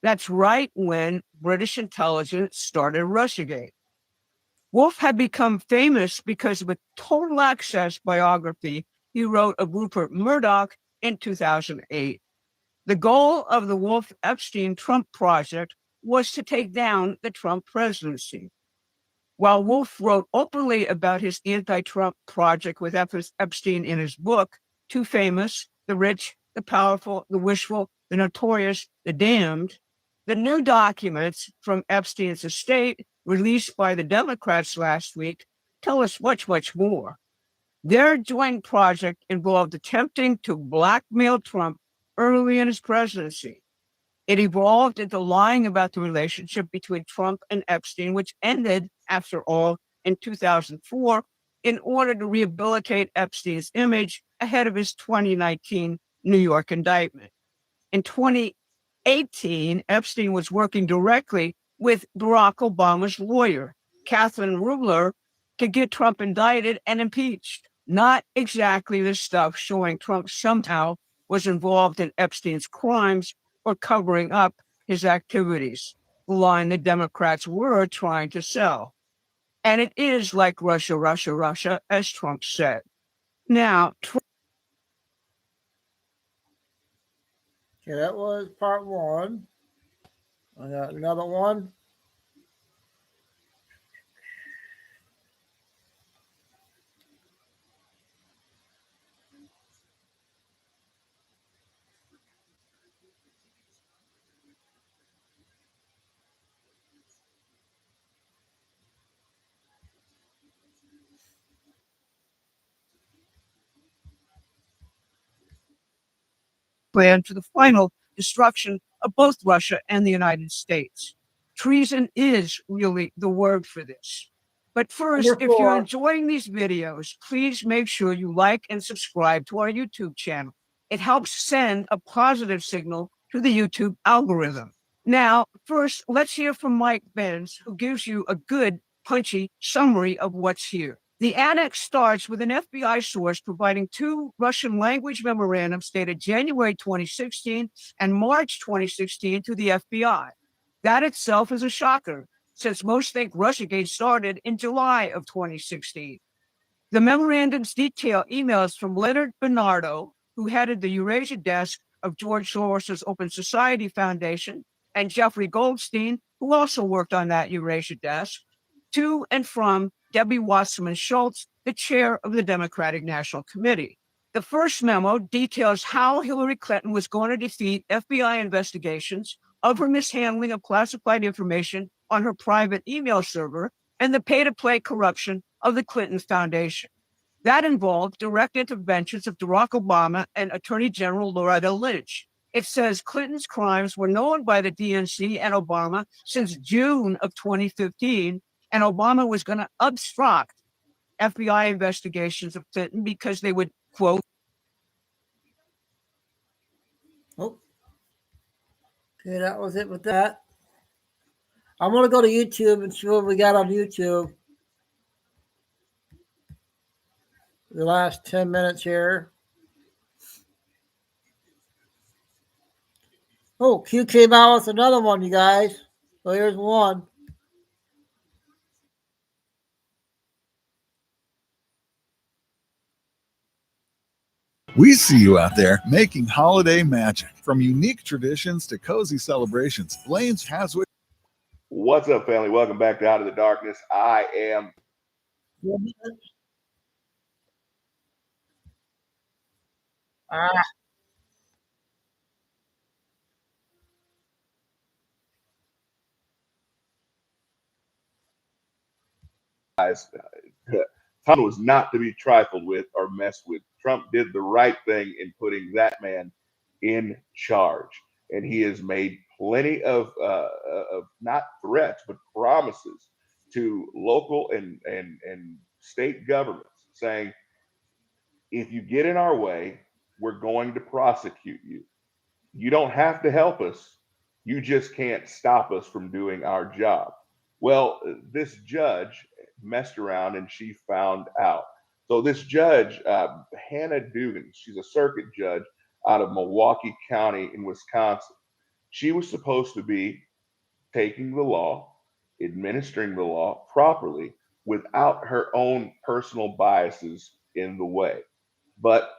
That's right when British intelligence started Russiagate. Wolff had become famous because of a total access biography he wrote of Rupert Murdoch in 2008. The goal of the Wolff-Epstein-Trump project was to take down the Trump presidency. While Wolff wrote openly about his anti-Trump project with Epstein in his book, Too Famous, The Rich, The Powerful, The Wishful, The Notorious, The Damned, the new documents from Epstein's estate released by the Democrats last week tell us much, much more. Their joint project involved attempting to blackmail Trump early in his presidency. It evolved into lying about the relationship between Trump and Epstein, which ended, after all, in 2004, in order to rehabilitate Epstein's image ahead of his 2019 New York indictment. In 2018, Epstein was working directly with Barack Obama's lawyer, Catherine Rubler, to get Trump indicted and impeached. Not exactly the stuff showing Trump somehow was involved in Epstein's crimes or covering up his activities, the line the Democrats were trying to sell. And it is like Russia, as Trump said. Now, Okay, that was part one. I got another one. plan to the final destruction of both Russia and the United States. Treason is really the word for this. But first, if you're enjoying these videos, please make sure you like and subscribe to our YouTube channel. It helps send a positive signal to the YouTube algorithm. Now, first, let's hear from Mike Benz, who gives you a good, punchy summary of what's here. The annex starts with an FBI source providing 2 Russian language memorandums dated January 2016 and March 2016 to the FBI. That itself is a shocker, since most think Russiagate started in July of 2016. The memorandums detail emails from Leonard Bernardo, who headed the Eurasia desk of George Soros's Open Society Foundation, and Jeffrey Goldstein, who also worked on that Eurasia desk, to and from Debbie Wasserman Schultz, the chair of the Democratic National Committee. The first memo details how Hillary Clinton was going to defeat FBI investigations of her mishandling of classified information on her private email server and the pay-to-play corruption of the Clinton Foundation. That involved direct interventions of Barack Obama and Attorney General Loretta Lynch. It says Clinton's crimes were known by the DNC and Obama since June of 2015, and Obama was going to obstruct FBI investigations of Clinton because they would, quote, Oh. Okay, that was it with that. I'm going to go to YouTube and see what we got on YouTube. The last 10 minutes here. Oh, Q came out with another one, you guys. So here's one. We see you out there making holiday magic. From unique traditions to cozy celebrations, Blaine's has what. What's up, family? Welcome back to Out of the Darkness. I am. Trump was not to be trifled with or messed with. Trump did the right thing in putting that man in charge, and he has made plenty of not threats but promises to local and state governments, saying, if you get in our way, we're going to prosecute you. You don't have to help us. You just can't stop us from doing our job. Well, this judge messed around and she found out. So this judge, Hannah Dugan, she's a circuit judge out of Milwaukee County in Wisconsin. She was supposed to be taking the law, administering the law properly without her own personal biases in the way. But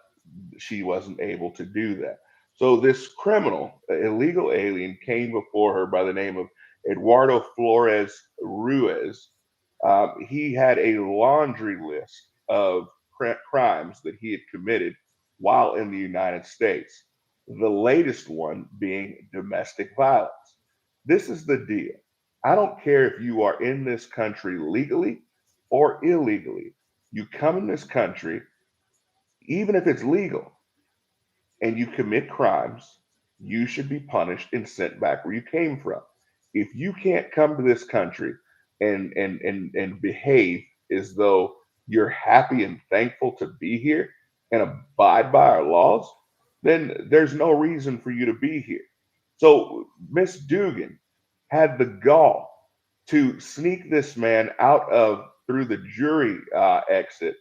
she wasn't able to do that. So this criminal, illegal alien, came before her by the name of Eduardo Flores Ruiz. He had a laundry list of crimes that he had committed while in the United States. The latest one being domestic violence. This is the deal. I don't care if you are in this country legally or illegally. You come in this country, even if it's legal, and you commit crimes, you should be punished and sent back where you came from. If you can't come to this country and behave as though you're happy and thankful to be here and abide by our laws, then there's no reason for you to be here. So Miss Dugan had the gall to sneak this man out of through the jury exit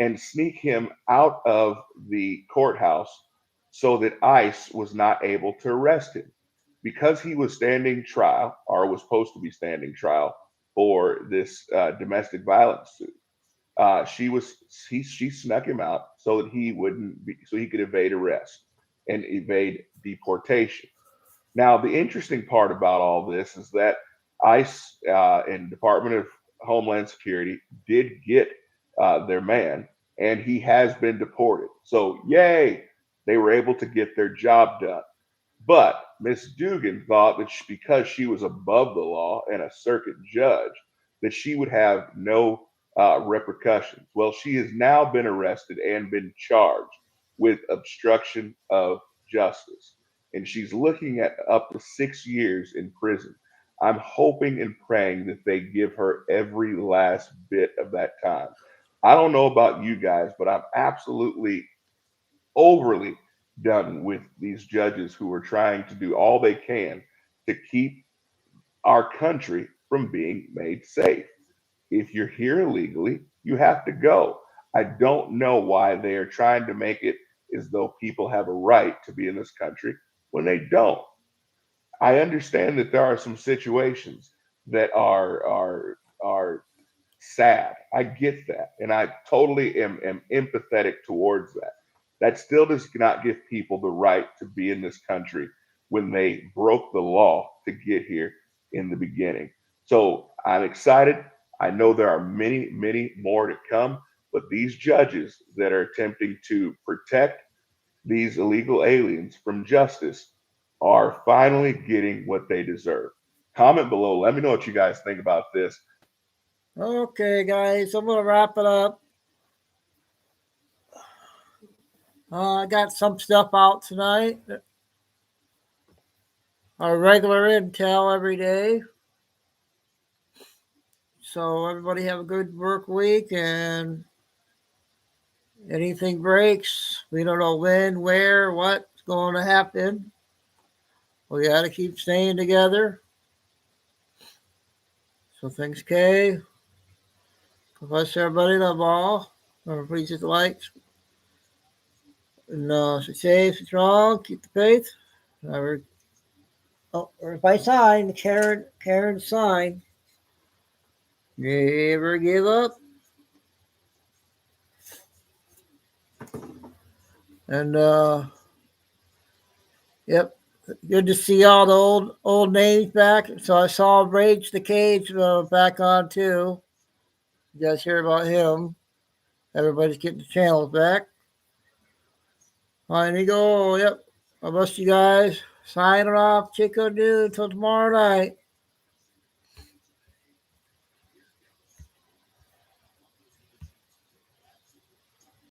and sneak him out of the courthouse so that ICE was not able to arrest him because he was standing trial or was supposed to be standing trial for this domestic violence suit. She snuck him out so that he could evade arrest and evade deportation. Now, the interesting part about all this is that ICE and Department of Homeland Security did get their man, and he has been deported. So, yay, they were able to get their job done. But Miss Dugan thought that because she was above the law and a circuit judge, that she would have no repercussions. Well, she has now been arrested and been charged with obstruction of justice. and she's looking at up to 6 years in prison. I'm hoping and praying that they give her every last bit of that time. I don't know about you guys, but I'm absolutely overly done with these judges who are trying to do all they can to keep our country from being made safe. If you're here illegally, you have to go. I don't know why they are trying to make it as though people have a right to be in this country when they don't. I understand that there are some situations that are sad. I get that, and I totally am empathetic towards that. That still does not give people the right to be in this country when they broke the law to get here in the beginning. So I'm excited. I know there are many, many more to come, but these judges that are attempting to protect these illegal aliens from justice are finally getting what they deserve. Comment below. Let me know what you guys think about this. Okay, guys, I'm going to wrap it up. I got some stuff out tonight. Our regular intel every day. So everybody have a good work week, and anything breaks, we don't know when, where, what's going to happen. We got to keep staying together. So thanks, Kay. Bless everybody, love all. Please hit the likes. And stay safe, stay strong, keep the faith. Or by sign, the Karen sign. Never give up. And yep, good to see all the old names back. So I saw Rage the Cage back on too. You guys hear about him? Everybody's getting the channels back. All right, Eagle. Yep. I bless you guys. Signing off. Chico dude. Until tomorrow night.